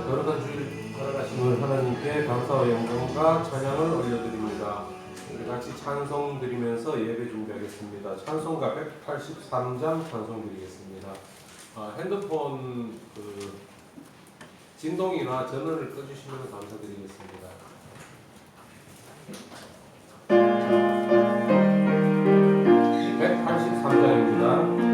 거룩한 주일 허락하심을 하나님께 감사와 영광과 찬양을 올려드립니다. 우리 같이 찬송 드리면서 예배 준비하겠습니다. 찬송가 183장 찬송 드리겠습니다. 핸드폰 진동이나 전원을 꺼주시면 감사드리겠습니다. 183장입니다.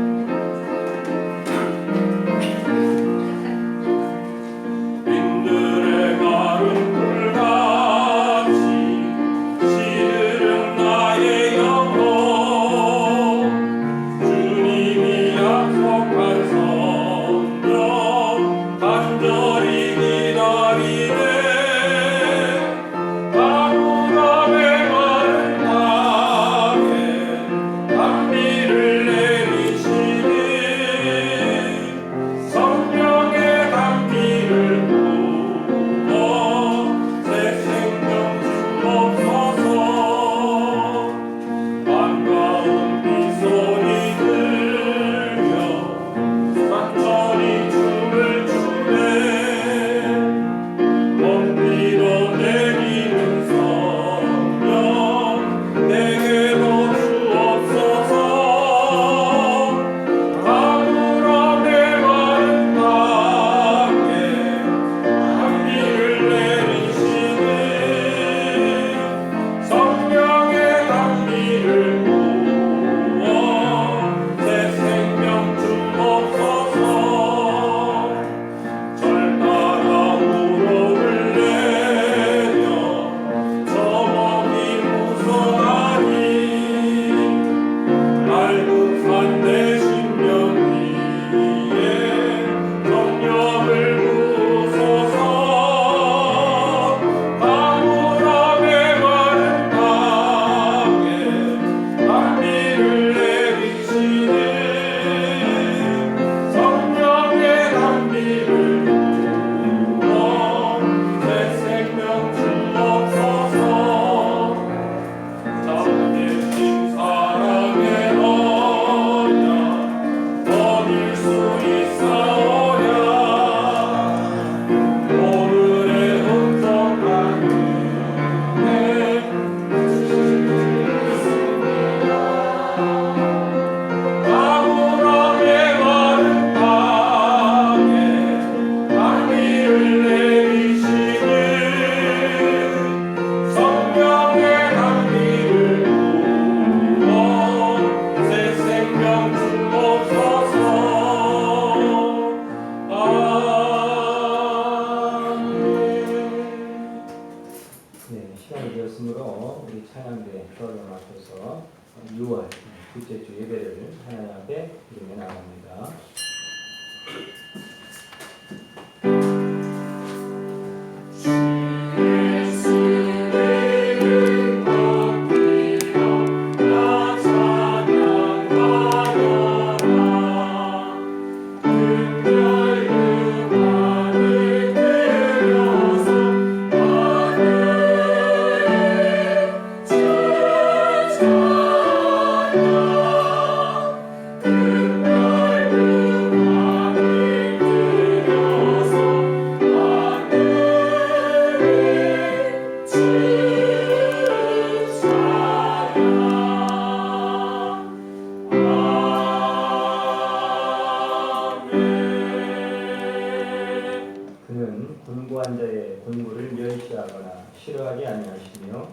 곤고한 자의 곤고를 멸시하거나 싫어하지 아니하시며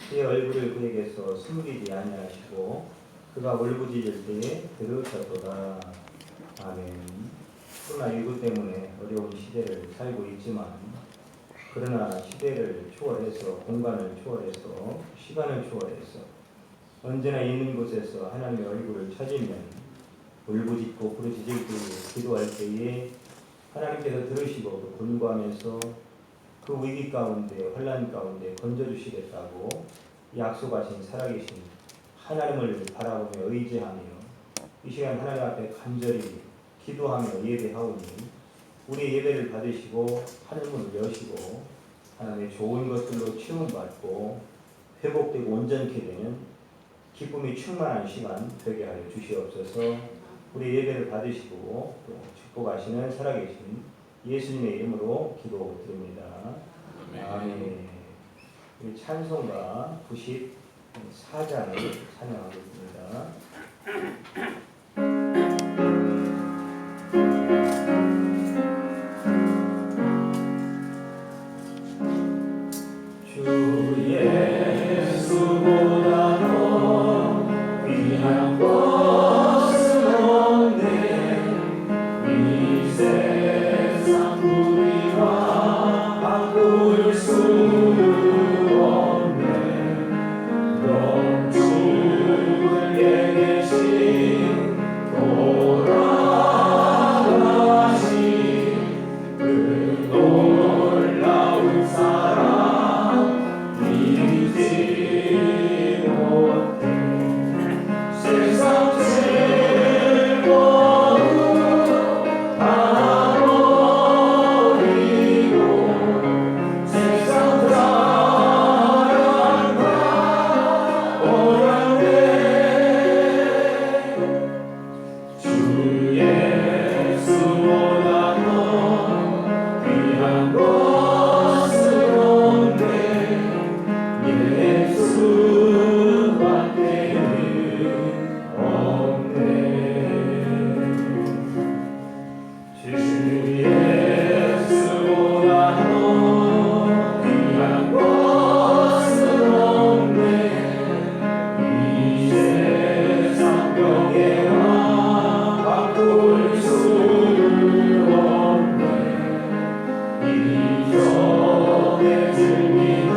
그의 얼굴을 그에게서 숨기지 아니하시고 그가 울부짖을 때에 들으셨도다. 아멘. 코로나19 때문에 어려운 시대를 살고 있지만 그러나 시대를 초월해서 공간을 초월해서 시간을 초월해서 언제나 있는 곳에서 하나님의 얼굴을 찾으면 울부짖고 부르짖을 때에 기도할 때에 하나님께서 들으시고 그 곤고하면서 그 위기 가운데 환난 가운데 건져주시겠다고 약속하신 살아계신 하나님을 바라보며 의지하며 이 시간 하나님 앞에 간절히 기도하며 예배하오니 우리의 예배를 받으시고 하늘문을 여시고 하나님의 좋은 것들로 치움받고 회복되고 온전케 되는 기쁨이 충만한 시간 되게 하여 주시옵소서. 우리 예배를 받으시고 또 축복하시는 살아계신 예수님의 이름으로 기도드립니다. 아멘. 우리 찬송가 94장을 찬양하겠습니다. 주 예수보다 더 귀한 것은 없네. 이 세상 우리와 바꿀 수 없네. 영주에 계신 돌아가신 그 놀라운 사랑 잊지 못해. 세상 즐거움 다 버리고 세상 사랑과 오랑내 주 예수보다 더 귀한 것은 없네. 예수밖에는 없네. 주 예수보다 더 귀한 것은 없네. 이 세상 병에와 바꿀 수 없네. 이전에 즐기던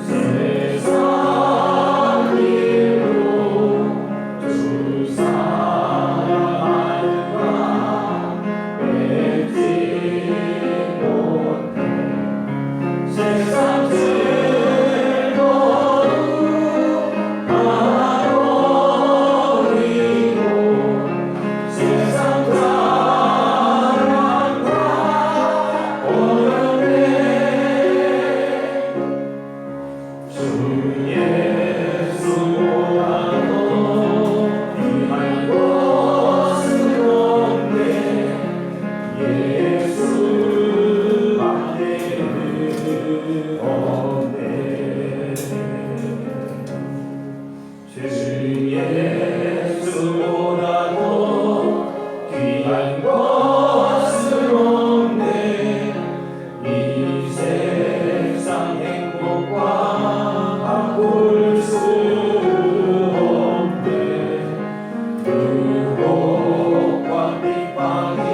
세상 일로 주 사랑하는가 맺지 못해. 세상 즐거움 다 버리고 세상 사랑과 오랑내 주 예수보다 더 귀한 것은 없네. 예수밖에는 없네. 주 예수보다 더 귀한 것은 없네. 이 세상 행복과 바꿀 수 없네. 그 복과 핍박이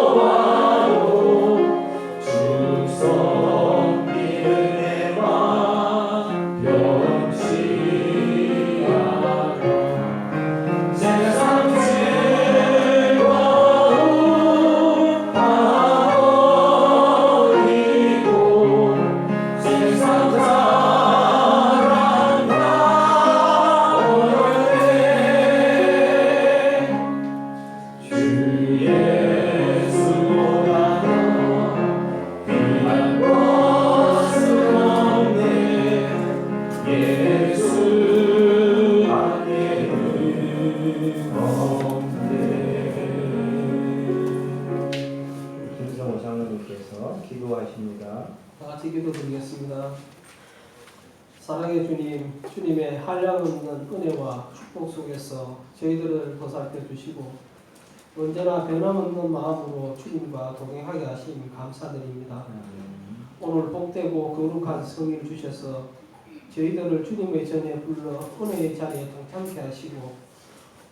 몰려와도 주 섬기는 내맘 변치 않아. 세상 즐거움 다 버리고 세상 사랑과 오랑내 주 예수보다 더 귀한 것은 없네. 예수밖에는 없네. 김성호 장로님께서 기도하십니다. 다 같이 기도드리겠습니다. 사랑의 주님, 주님의 한량없는 은혜와 축복 속에서 저희들을 보살펴 주시고 언제나 변함없는 마음으로 주님과 동행하게 하심 감사드립니다. 오늘 복되고 거룩한 성일 주셔서 저희들을 주님의 전에 불러 은혜의 자리에 동참케 하시고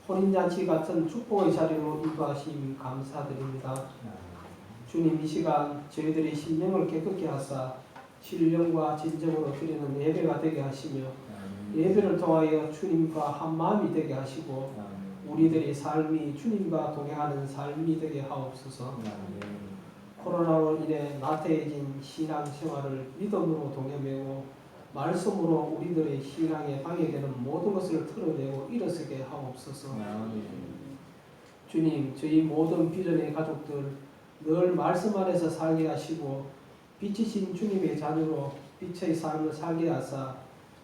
혼인잔치 같은 축복의 자리로 인도하심 감사드립니다. 주님, 이 시간 저희들의 심령을 깨끗게 하사 신령과 진정으로 드리는 예배가 되게 하시며 예배를 통하여 주님과 한 마음이 되게 하시고 우리들의 삶이 주님과 동행하는 삶이 되게 하옵소서. 코로나로 인해 나태해진 신앙생활을 믿음으로 동여매고 말씀으로 우리들의 신앙에 방해되는 모든 것을 털어내고 일어서게 하옵소서. 주님, 저희 모든 비전의 가족들 늘 말씀 안에서 살게 하시고 빛이신 주님의 자녀로 빛의 삶을 살게 하사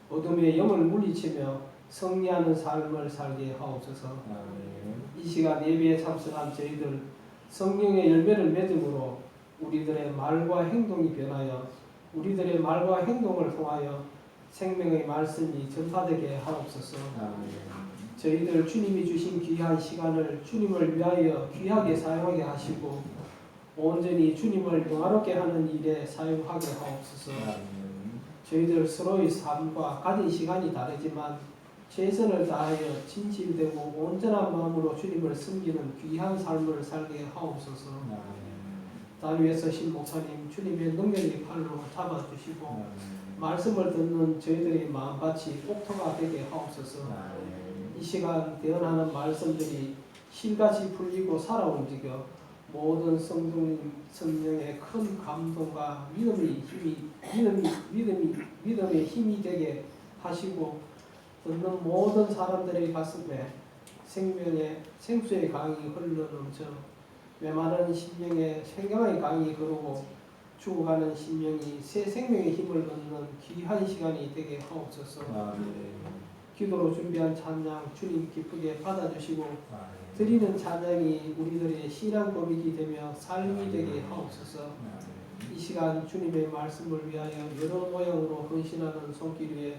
어둠의 영을 물리치며 승리하는 삶을 살게 하옵소서. 아멘. 이 시간 예배에 참석한 저희들 성령의 열매를 맺음으로 우리들의 말과 행동이 변하여 우리들의 말과 행동을 통하여 생명의 말씀이 전파되게 하옵소서. 아멘. 저희들 주님이 주신 귀한 시간을 주님을 위하여 귀하게 사용하게 하시고 온전히 주님을 영화롭게 하는 일에 사용하게 하옵소서. 아멘. 저희들 서로의 삶과 가진 시간이 다르지만 최선을 다하여 진실되고 온전한 마음으로 주님을 섬기는 귀한 삶을 살게 하옵소서. 아멘. 단 위에서 신 목사님 주님의 능력의 팔로 잡아주시고 아멘. 말씀을 듣는 저희들의 마음같이 옥토가 되게 하옵소서. 아멘. 이 시간 대언하는 말씀들이 실같이 풀리고 살아 움직여 모든 성령의 큰 감동과 믿음의 힘이 되게 하시고 듣는 모든 사람들의 가슴에 생수의 강이 흘러넘쳐 메마른 심령에 생명의 강이 흐르고 죽어가는 심령이 새 생명의 힘을 얻는 귀한 시간이 되게 하옵소서. 아멘. 기도로 준비한 찬양 주님 기쁘게 받아주시고 아멘. 드리는 찬양이 우리들의 신앙 고백이 되며 삶이 되게 하옵소서. 아멘. 이 시간 주님의 말씀을 위하여 여러 모양으로 헌신하는 손길 위에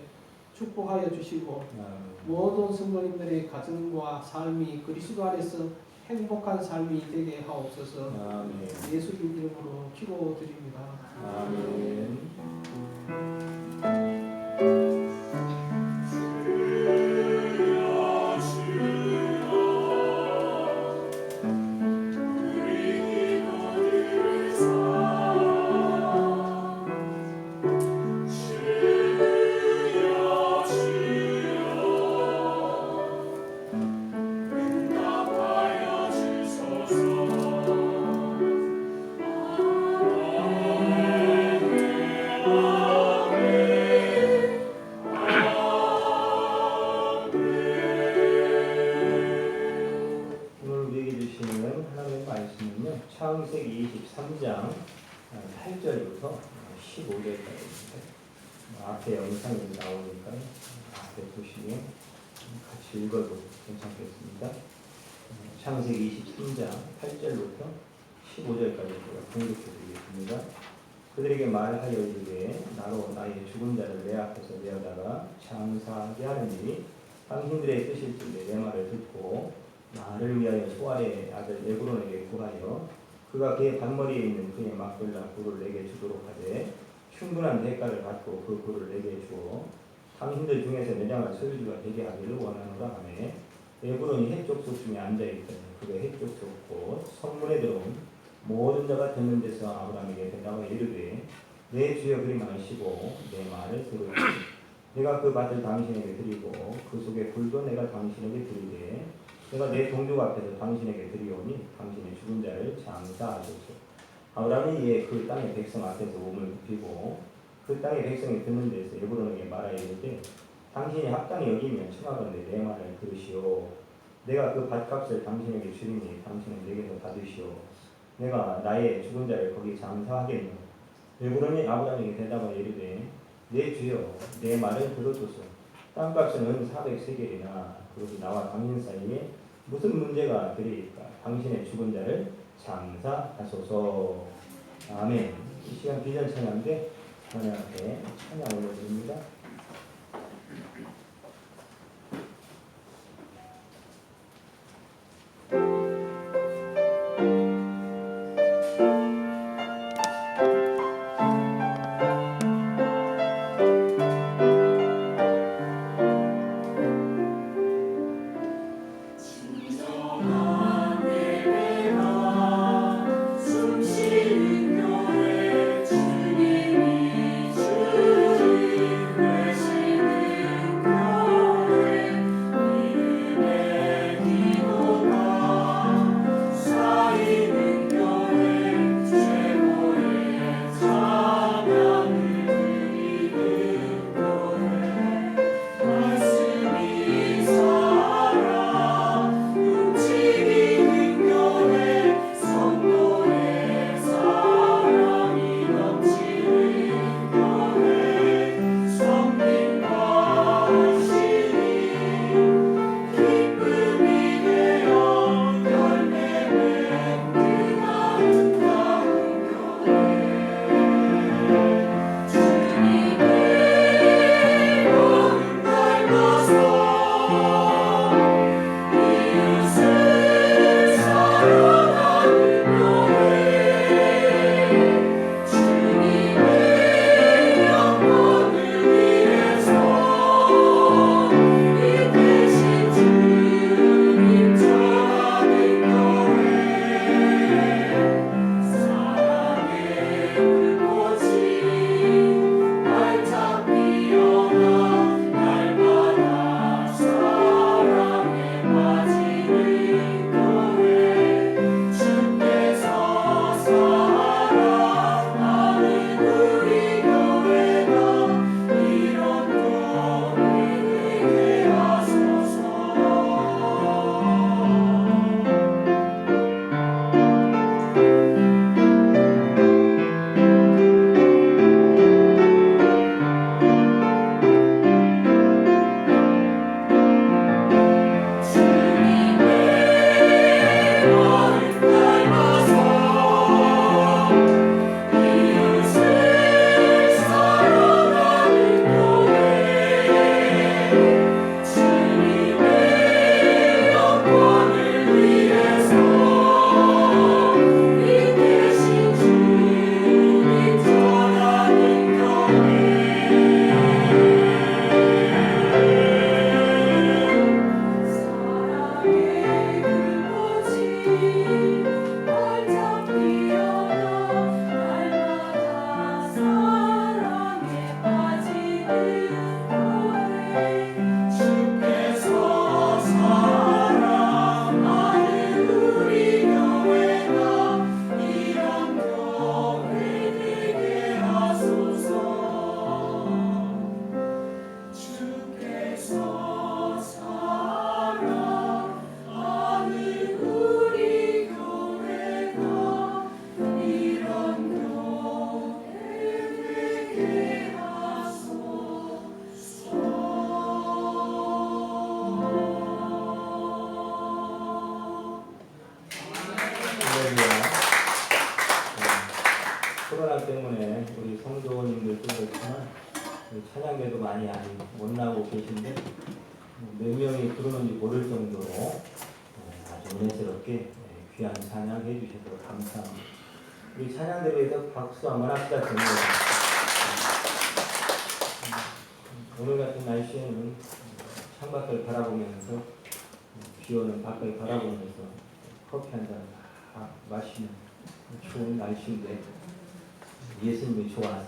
축복하여 주시고 아멘. 모든 성도님들의 가정과 삶이 그리스도 안에서 행복한 삶이 되게 하옵소서. 아멘. 예수님 이름으로 기도드립니다. 아멘. 창세기 23장 8절부터 15절까지입니다. 앞에 영상이 나오니까 앞에 보시면 같이 읽어도 괜찮겠습니다. 창세기 23장 8절부터 15절까지 제가 공독해 드리겠습니다. 그들에게 말하여 이르되 나로 나의 죽은 자를 내 앞에서 내어다가 장사하게 하느니 당신들의 뜻일진데 내 말을 듣고 나를 위하여 소알의 아들 에브론에게 구하여 그가 그의 밭머리에 있는 그의 막걸라 굴을 내게 주도록 하되 충분한 대가를 받고 그 굴을 내게 주어 당신들 중에서 매장할 소유주가 되게 하기를 원하노라 하매 에브론이 해족속 중에 앉아있더니 그가 해족속 곧 성문에 들어온 모든 자가 듣는 데서 아브라함에게 대답하여 이르되 내 주여 그리 마시고 내 말을 들으라. 내가 그 밭을 당신에게 드리고 그 속에 굴도 내가 당신에게 드리되 내가 내 동족 앞에서 당신에게 드리오니 당신의 죽은 자를 장사하소서. 아브라함이 이에 그 땅의 백성 앞에서 몸을 굽히고 그 땅의 백성이 듣는 데서 에브론에게 말하여 이르되 당신이 합당히 여기면 청하건대 내 말을 들으시오. 내가 그 밭값을 당신에게 주리니 당신은 내게서 받으시오. 내가 나의 죽은 자를 거기 장사하겠노. 에브론이 아브라함에게 대답하여 이르되 내 주여 내 말을 들어소서. 땅값은 은 400세겔이나 그것이 나와 당신 사이에 무슨 문제가 되리이까. 당신의 죽은 자를 장사하소서. 아멘. 이 시간 비전 찬양인데 하나님 앞에 찬양 올려드립니다. 숨쉬는 교회 주님이 주님 많이 못 나오고 계신데 몇 명이 들어오는지 모를 정도로 아주 은혜스럽게 귀한 찬양 해주셔서 감사합니다. 우리 찬양대회에서 박수 한번 합시다. 오늘 같은 날씨에는 창밖을 바라보면서 비오는 밖을 바라보면서 커피 한 잔 마시는 좋은 날씨인데 예수님이 좋아서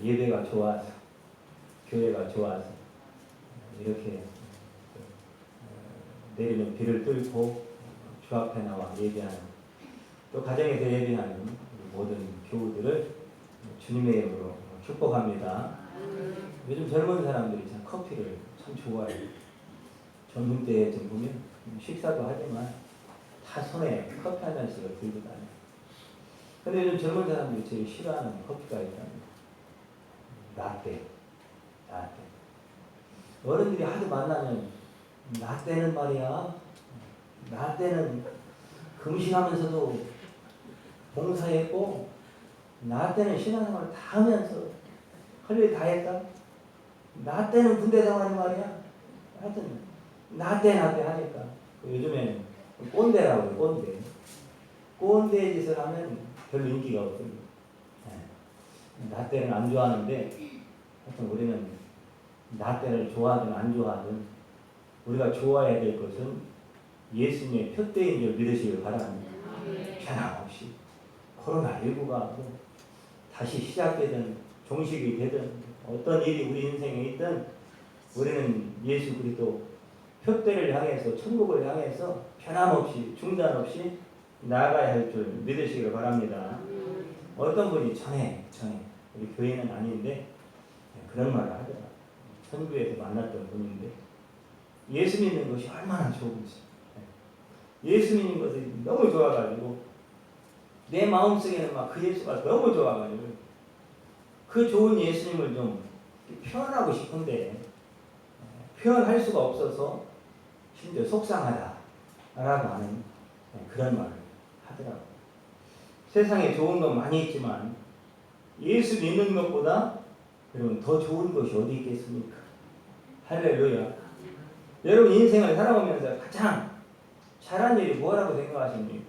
예배가 좋아서 교회가 좋아서 이렇게 내리는 비를 뚫고 주 앞에 나와 예배하는 또 가정에서 예배하는 모든 교우들을 주님의 이름으로 축복합니다. 요즘 젊은 사람들이 참 커피를 참 좋아해요. 젊은 때에 좀 보면 식사도 하지만 다 손에 커피 한 잔씩을 들고 다녀요. 근데 요즘 젊은 사람들이 제일 싫어하는 커피가 있답니다. 라떼. 어른들이 하도 만나면 라떼는 말이야. 라떼는 금식하면서도 봉사했고 라떼는 신앙생활 다 하면서 할 일 다 했다. 라떼는 군대 생활이 말이야. 하여튼 라떼 하니까 요즘에는 꼰대라고 해요. 꼰대 짓을 하면 별로 인기가 없습니다. 라떼는 안 좋아하는데 하여튼 우리는 라떼를 좋아하든 안 좋아하든 우리가 좋아해야 될 것은 예수님의 표대인 줄 믿으시길 바랍니다. 변함없이 코로나19가 다시 시작되든 종식이 되든 어떤 일이 우리 인생에 있든 우리는 예수 그리스도 표대를 향해서 천국을 향해서 변함없이 중단 없이 나아가야 할 줄 믿으시길 바랍니다. 어떤 분이 전에 우리 교회는 아닌데 그런 말을 하더라. 선교에서 만났던 분인데 예수 믿는 것이 얼마나 좋은지 예수 믿는 것이 너무 좋아가지고 내 마음속에는 막 그 예수가 너무 좋아가지고 그 좋은 예수님을 좀 표현하고 싶은데 표현할 수가 없어서 심지어 속상하다라고 하는 그런 말을 하더라고요. 세상에 좋은 건 많이 있지만 예수 믿는 것보다 여러분 더 좋은 것이 어디 있겠습니까? 할렐루야. 여러분 인생을 살아오면서 가장 잘한 일이 뭐라고 생각하십니까?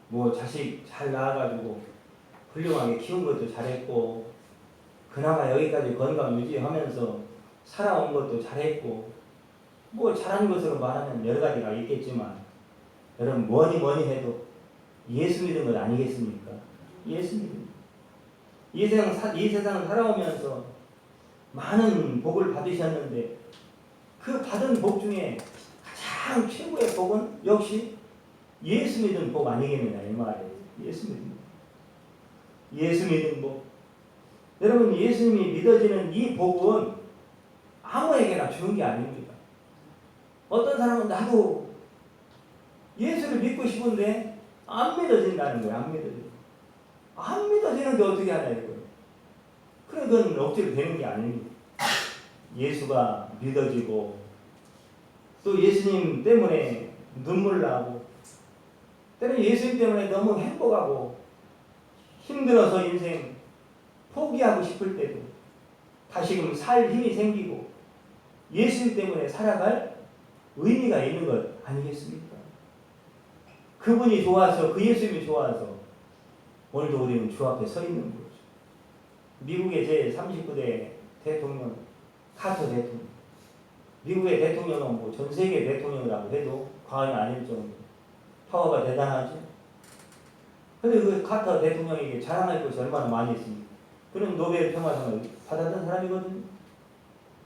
뭐 자식 잘 낳아가지고 훌륭하게 키운 것도 잘했고 그나마 여기까지 건강 유지하면서 살아온 것도 잘했고 뭐 잘한 것으로 말하면 여러 가지가 있겠지만 여러분 뭐니 해도 예수 믿은 것 아니겠습니까? 예수 믿은 이 세상을 살아오면서 많은 복을 받으셨는데 그 받은 복 중에 가장 최고의 복은 역시 예수 믿은 복 아니겠느냐 이 말이에요. 예수 믿은 복. 예수 믿은 복. 여러분 예수님이 믿어지는 이 복은 아무에게나 주는 게 아닙니다. 어떤 사람은 나도 예수를 믿고 싶은데 안 믿어진다는 거예요. 안 믿어지는데 어떻게 하냐 이거예요. 그래 그건 억지로 되는 게 아닙니다. 예수가 믿어지고 또 예수님 때문에 눈물 나고 때로는 예수님 때문에 너무 행복하고 힘들어서 인생 포기하고 싶을 때도 다시금 살 힘이 생기고 예수님 때문에 살아갈 의미가 있는 것 아니겠습니까? 그분이 좋아서 그 예수님이 좋아서 오늘도 우리는 주 앞에 서 있는 거죠. 미국의 제39대 대통령 카터 대통령 미국의 대통령은 뭐 전 세계 대통령이라고 해도 과언이 아닐 정도 파워가 대단하죠. 근데 그 카터 대통령에게 자랑할 것이 얼마나 많이 있습니까? 그는 노벨 평화상을 받았던 사람이거든요.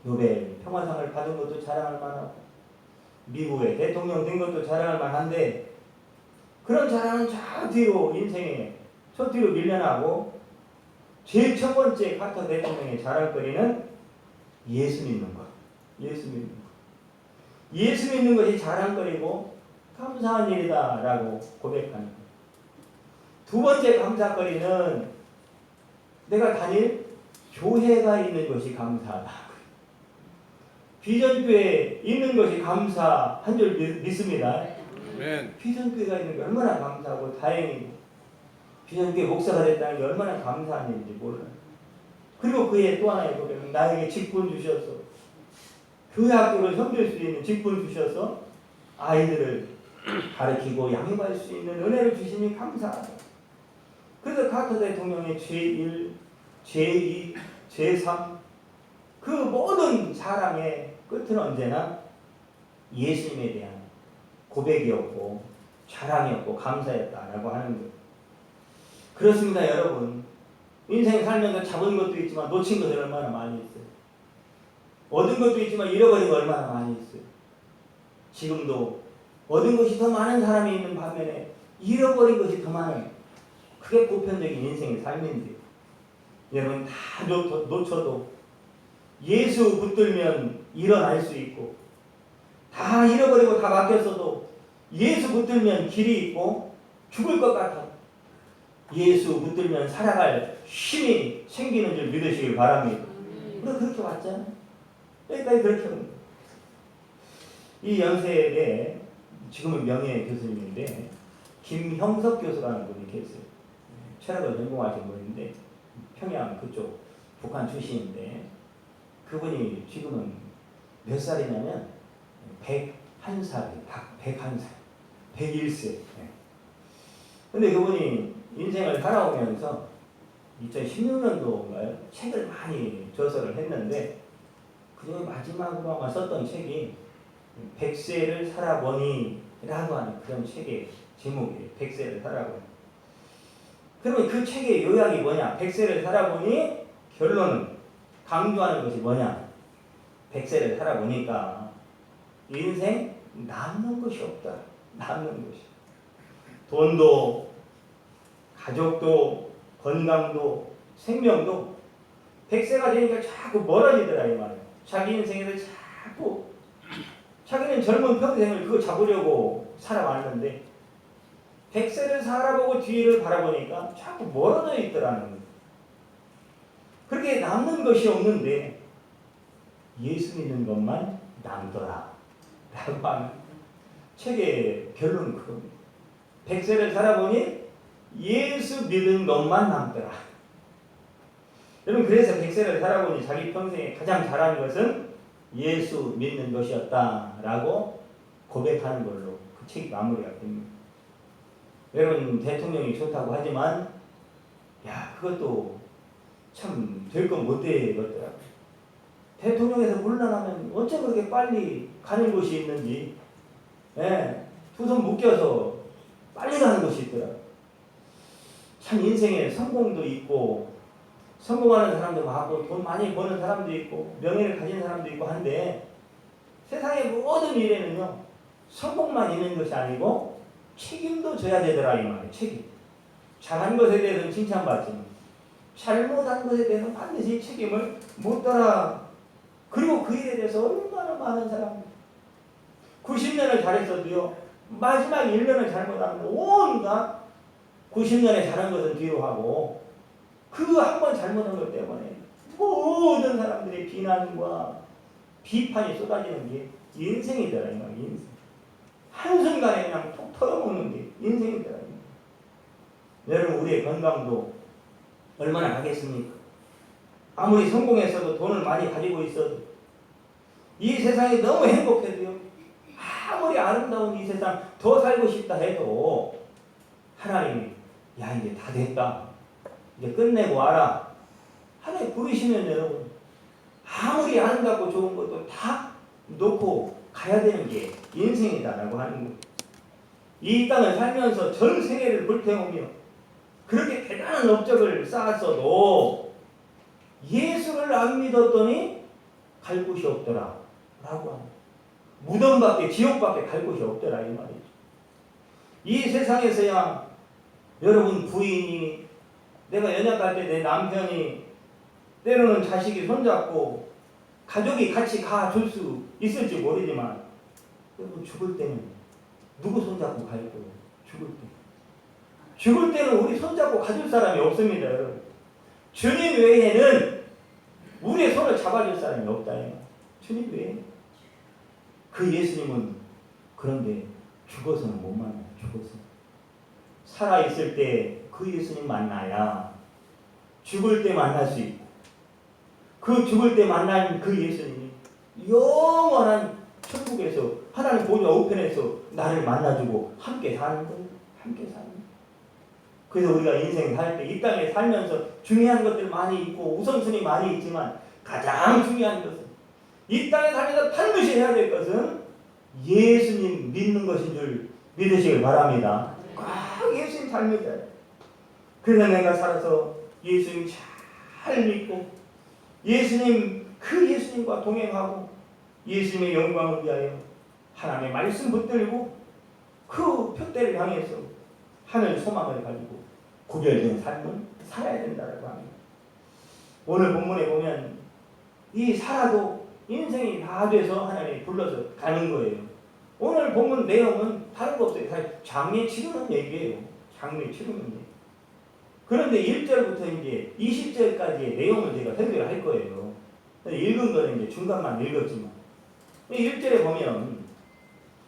노벨 평화상을 받은 것도 자랑할 만하고 미국의 대통령 된 것도 자랑할 만한데 그런 자랑은 저 뒤로 인생에 저 뒤로 밀려나고 제일 첫 번째 카터 대통령의 자랑거리는 예수 믿는 것. 예수 믿는 것. 예수 믿는 것이 자랑거리고 감사한 일이다라고 고백하는 것. 두 번째 감사거리는 내가 다닐 교회가 있는 것이 감사하다. 비전교회에 있는 것이 감사한 줄 믿습니다. 비전교회가 있는 게 얼마나 감사하고 다행이고 비전교회 목사가 됐다는 게 얼마나 감사한 일인지 몰라요. 그리고 그의 또 하나의 고백은 나에게 직분 주셔서 교회 학교를 섬길 수 있는 직분 주셔서 아이들을 가르치고 양육할 수 있는 은혜를 주시니 감사하다. 그래서 카터 대통령의 제1, 제2, 제3 그 모든 사랑의 끝은 언제나 예수님에 대한 고백이었고 자랑이었고 감사였다라고 하는 거예요. 그렇습니다, 여러분. 인생 살면서 잡은 것도 있지만 놓친 것은 얼마나 많이 있어요. 얻은 것도 있지만 잃어버린 거 얼마나 많이 있어요. 지금도 얻은 것이 더 많은 사람이 있는 반면에 잃어버린 것이 더 많아요. 그게 보편적인 인생의 삶인데 여러분 다 놓쳐도 예수 붙들면 일어날 수 있고 다 잃어버리고 다 맡겼어도 예수 붙들면 길이 있고 죽을 것 같아 예수 붙들면 살아갈 힘이 생기는 줄 믿으시길 바랍니다. 우리가 그렇게 왔잖아요. 여기까지 그렇게 합니다. 이 연세대 지금은 명예 교수님인데 김형석 교수라는 분이 계세요. 철학을 전공하신 분인데 평양 그쪽 북한 출신인데 그분이 지금은 몇 살이냐면 101살이에요. 101살. 101세. 근데 그분이 인생을 살아오면서 2016년도인가요? 책을 많이 저서를 했는데 그중에 마지막으로 아마 썼던 책이 100세를 살아보니 라고 하는 그런 책의 제목이에요. 100세를 살아보니. 그러면 그 책의 요약이 뭐냐? 100세를 살아보니 결론은 강조하는 것이 뭐냐? 100세를 살아보니까 인생 남는 것이 없다. 남는 것이. 돈도 가족도 건강도 생명도 100세가 되니까 자꾸 멀어지더라 이 말이에요. 자기 인생에서 자꾸 자기는 젊은 평생을 그거 잡으려고 살아왔는데 100세를 살아보고 뒤를 바라보니까 자꾸 멀어져 있더라는 거예요. 그렇게 남는 것이 없는데 예수 믿는 것만 남더라 라고 하는 책의 결론은 그겁니다. 100세를 살아보니 예수 믿은 것만 남더라. 여러분 그래서 100세를 살아보니 자기 평생에 가장 잘한 것은 예수 믿는 것이었다라고 고백하는 걸로 그 책이 마무리가 됩니다. 여러분 대통령이 좋다고 하지만 야 그것도 참 될 건 못 되겠더라고요. 대통령에서 물러나면 어째 그렇게 빨리 가는 곳이 있는지 두 손 묶여서 빨리 가는 곳이 있더라고요. 참 인생에 성공도 있고 성공하는 사람도 많고 돈 많이 버는 사람도 있고 명예를 가진 사람도 있고 한데 세상의 모든 일에는요 성공만 있는 것이 아니고 책임도 져야 되더라 이 말이에요. 책임. 잘한 것에 대해서는 칭찬받지만 잘못한 것에 대해서는 반드시 책임을 묻더라. 그리고 그 일에 대해서 얼마나 많은 사람들 90년을 잘했어도요 마지막 1년을 잘못하면 온갖 90년에 잘한 것은 뒤로 하고 그 한 번 잘못한 것 때문에 모든 사람들의 비난과 비판이 쏟아지는 게 인생이더라 이 말이에요. 인생. 한순간에 그냥 톡 털어먹는 게 인생이더라. 여러분 우리의 건강도 얼마나 가겠습니까? 아무리 성공했어도 돈을 많이 가지고 있어도 이 세상이 너무 행복해도요 아무리 아름다운 이 세상 더 살고 싶다 해도 하나님이 야 이제 다 됐다 이제 끝내고 와라 하나님 부르시면 여러분 아무리 아름답고 좋은 것도 다 놓고 가야 되는 게 인생이다라고 하는 거예요. 이 땅을 살면서 전 세계를 불태우며 그렇게 대단한 업적을 쌓았어도 예수를 안 믿었더니 갈 곳이 없더라 라고 하는 무덤밖에 지옥밖에 갈 곳이 없더라 이 말이죠. 이 세상에서야 여러분 부인이 내가 연약할 때 내 남편이 때로는 자식이 손잡고 가족이 같이 가줄 수 있을지 모르지만 여러분 죽을 때는 누구 손잡고 갈 거예요? 죽을 때는 우리 손잡고 가줄 사람이 없습니다 여러분. 주님 외에는 우리의 손을 잡아줄 사람이 없다. 주님 외에. 그 예수님은 그런데 죽어서는 못 만나요. 죽어서. 살아있을 때 그 예수님 만나야 죽을 때 만날 수 있고 그 죽을 때 만난 그 예수님이 영원한 천국에서 하나님 보좌 우편에서 나를 만나주고 함께 사는 거예요. 함께 사는 거예요. 그래서 우리가 인생 살 때 이 땅에 살면서 중요한 것들 많이 있고 우선순위 많이 있지만 가장 중요한 것은 이 땅에 살면서 반드시 해야 될 것은 예수님 믿는 것인 줄 믿으시길 바랍니다. 꼭 예수님 잘 믿어야 돼. 그래서 내가 살아서 예수님 잘 믿고 예수님 그 예수님과 동행하고 예수님의 영광을 위하여 하나님의 말씀 붙들고 그 표대를 향해서 하늘 소망을 가지고 구별된 삶을 살아야 된다고 합니다. 오늘 본문에 보면 이 살아도 인생이 다 돼서 하나님이 불러서 가는 거예요. 오늘 본문 내용은 다른 거 없어요. 장례 치르는 얘기예요. 장례 치르는 얘기. 그런데 1절부터 이제 20절까지의 내용을 제가 설교를 할 거예요. 읽은 거는 이제 중간만 읽었지만 1절에 보면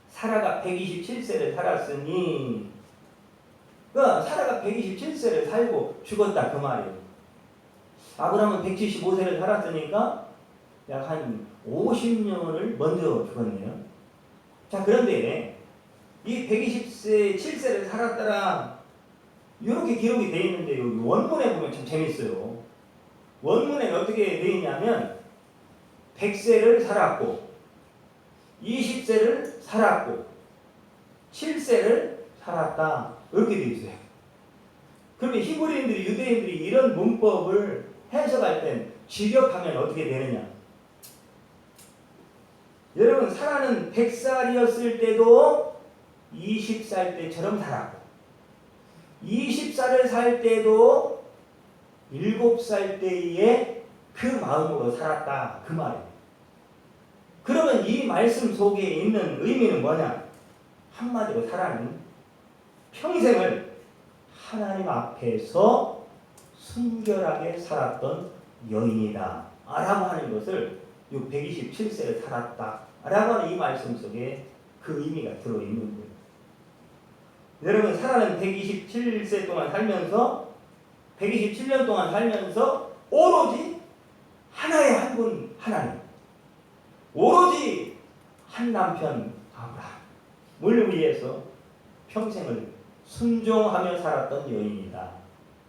사라가 127세를 살았으니 그러니까 사라가 127세를 살고 죽었다 그 말이에요. 아브라함은 175세를 살았으니까 약 한 50년을 먼저 죽었네요. 자, 그런데 이 127세를 살았더라 이렇게 기록이 되어 있는데 여기 원문에 보면 참 재밌어요. 원문에 어떻게 되어 있냐면 100세를 살았고 20세를 살았고 7세를 살았다 이렇게 되어 있어요. 그러면 히브리인들이 유대인들이 이런 문법을 해석할 땐 직역하면 어떻게 되느냐? 여러분 사라는 100살이었을 때도 20살 때처럼 살았고 20살을 살 때도 7살 때에 그 마음으로 살았다 그 말이에요. 그러면 이 말씀 속에 있는 의미는 뭐냐? 한마디로 사라는 평생을 하나님 앞에서 순결하게 살았던 여인이다 라고 하는 것을 127세를 살았다 라고 하는 이 말씀 속에 그 의미가 들어있는 거예요. 여러분 사라는 127세 동안 살면서 127년 동안 살면서 오로지 하나의 한 분 하나님 오로지 한 남편 아브라함을 위해서 평생을 순종하며 살았던 여인이다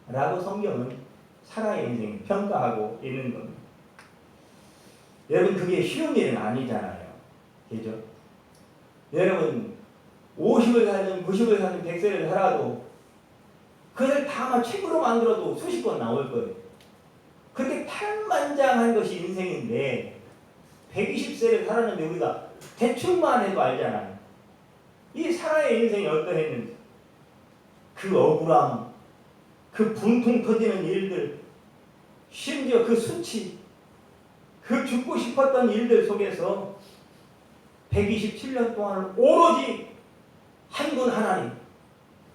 라고 성경은 사라의 인생을 평가하고 있는 겁니다. 여러분 그게 쉬운 일은 아니잖아요. 그죠? 여러분 50을 살든 90을 살든 100세를 살아도 그걸 다 책으로 만들어도 수십 권 나올 거예요. 그렇게 파란만장한 것이 인생인데 120세를 살았는데 우리가 대충만 해도 알잖아요. 이 사라의 인생이 어떠했는지 그 억울함 그 분통 터지는 일들 심지어 그 수치 그 죽고 싶었던 일들 속에서 127년 동안 오로지 한 분 하나님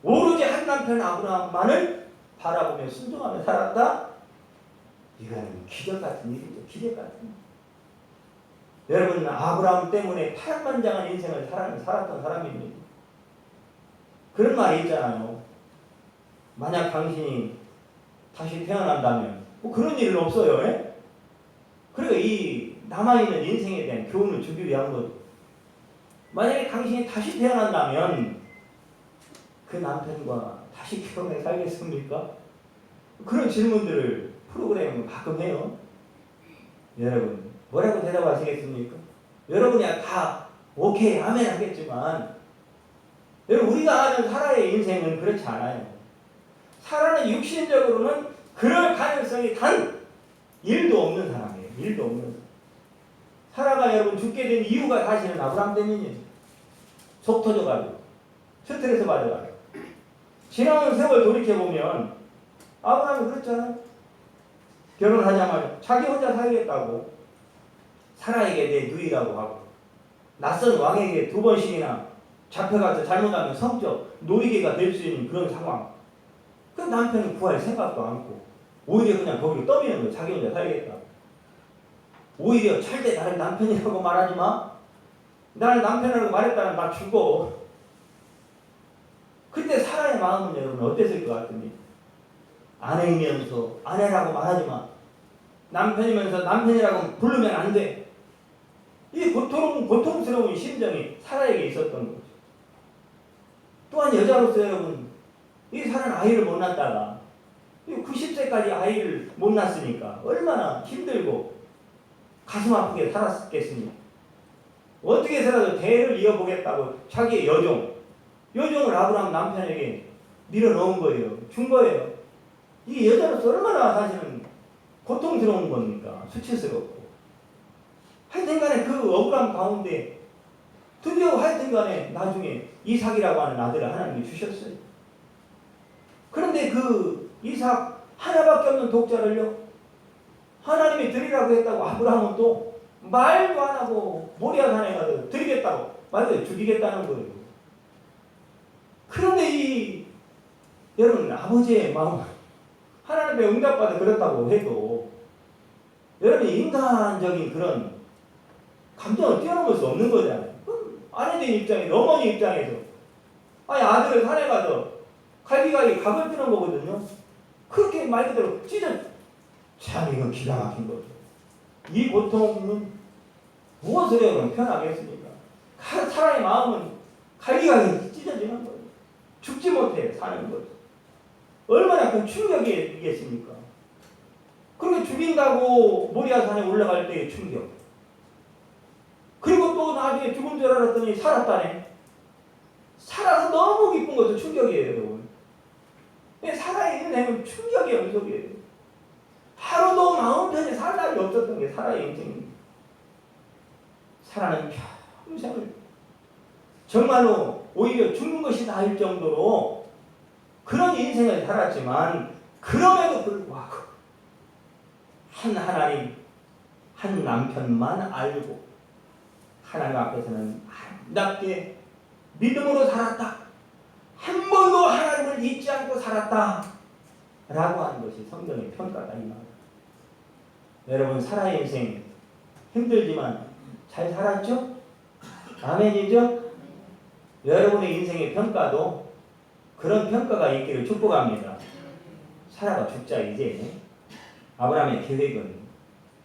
오로지 한 남편 아브라함만을 바라보며 순종하며 살았다. 이거는 기적 같은 일이죠. 기적 같은 일. 여러분 아브라함 때문에 파란만장한 인생을 살았던 사람입니다. 그런 말이 있잖아요. 만약 당신이 다시 태어난다면 뭐 그런 일은 없어요. 예? 그러니까 이 남아있는 인생에 대한 교훈을 주기 위한 거죠. 만약에 당신이 다시 태어난다면 그 남편과 다시 결혼해 살겠습니까? 그런 질문들을 프로그램은 가끔 해요. 여러분 뭐라고 대답하시겠습니까? 여러분이 다 오케이 아멘 하겠지만 여러분 우리가 아는 사라의 인생은 그렇지 않아요. 사라는 육신적으로는 그럴 가능성이 단 1도 없는 사람이에요. 1도 없는 사람. 사라가 여러분 죽게 된 이유가 사실은 아브라함 때문이에요. 속 터져가지고 스트레스 받아가지고 지나온 세월 돌이켜보면 아브라함이 그랬잖아요. 결혼하자마자 자기 혼자 살겠다고 사라에게 내 누이라고 하고 낯선 왕에게 2번씩이나 잡혀가서 잘못하면 성적 노이개가 될 수 있는 그런 상황. 그 남편이 구할 생각도 않고 오히려 그냥 거기로 떠미는 거예요. 자기 혼자 살겠다. 오히려 절대 나를 남편이라고 말하지 마. 나를 남편이라고 말했다면 나 죽어. 그때 사라의 마음은 여러분 어땠을 것 같습니까? 아내이면서 아내라고 말하지 마. 남편이면서 남편이라고 부르면 안 돼. 이 고통스러운 심정이 사라에게 있었던 거죠. 또한 여자로서 여러분, 이 사는 아이를 못 낳다가 90세까지 아이를 못 낳았으니까 얼마나 힘들고 가슴 아프게 살았겠습니까? 어떻게 해서라도 대를 이어보겠다고 자기의 여종을 아브라함 남편에게 밀어넣은 거예요. 준 거예요. 이게 여자로서 얼마나 사실은 고통스러운 겁니까? 수치스럽고. 하여튼간에 그 억울함 가운데 드디어 하여튼간에 나중에 이삭이라고 하는 아들을 하나님이 주셨어요. 그런데 그 이삭 하나밖에 없는 독자를요, 하나님이 드리라고 했다고 아브라함은 또 말도 안 하고 모리아산에 가서 드리겠다고 말도 죽이겠다는 거예요. 그런데 여러분 아버지의 마음, 하나님의 응답받아 그렇다고 해도 여러분 인간적인 그런 감정을 뛰어넘을 수 없는 거잖아요. 아내된 입장에서, 어머니 입장에서 아들을 산에 가서 갈기갈기 각을 뜨는 거거든요. 그렇게 말 그대로 참 이건 기가 막힌 거죠. 이 고통은 무엇을 해요? 편하겠습니까? 사람의 마음은 갈기갈기 찢어지는 거예요. 죽지 못해 사는 거죠. 얼마나 큰 충격이겠습니까? 그렇게 죽인다고 모리아산에 올라갈 때의 충격. 그리고 또 나중에 죽은 줄 알았더니 살았다네. 살아서 너무 기쁜 것도 충격이에요, 여러분. 살아있는 행은 충격의 연속이에요. 하루도 마음 편히 살 날이 없었던 게 사라의 인생입니다. 사라는 평생을 정말로 오히려 죽는 것이 나을 정도로 그런 인생을 살았지만 그럼에도 불구하고 하나님, 한 남편만 알고 하나님 앞에서는 아름답게 믿음으로 살았다. 한 번도 하나님을 잊지 않고 살았다. 라고 하는 것이 성경의 평가다 이 말. 여러분 사라의 인생 힘들지만 잘 살았죠? 아멘이죠? 여러분의 인생의 평가도 그런 평가가 있기를 축복합니다. 사라가 죽자 이제 아브라함의 계획은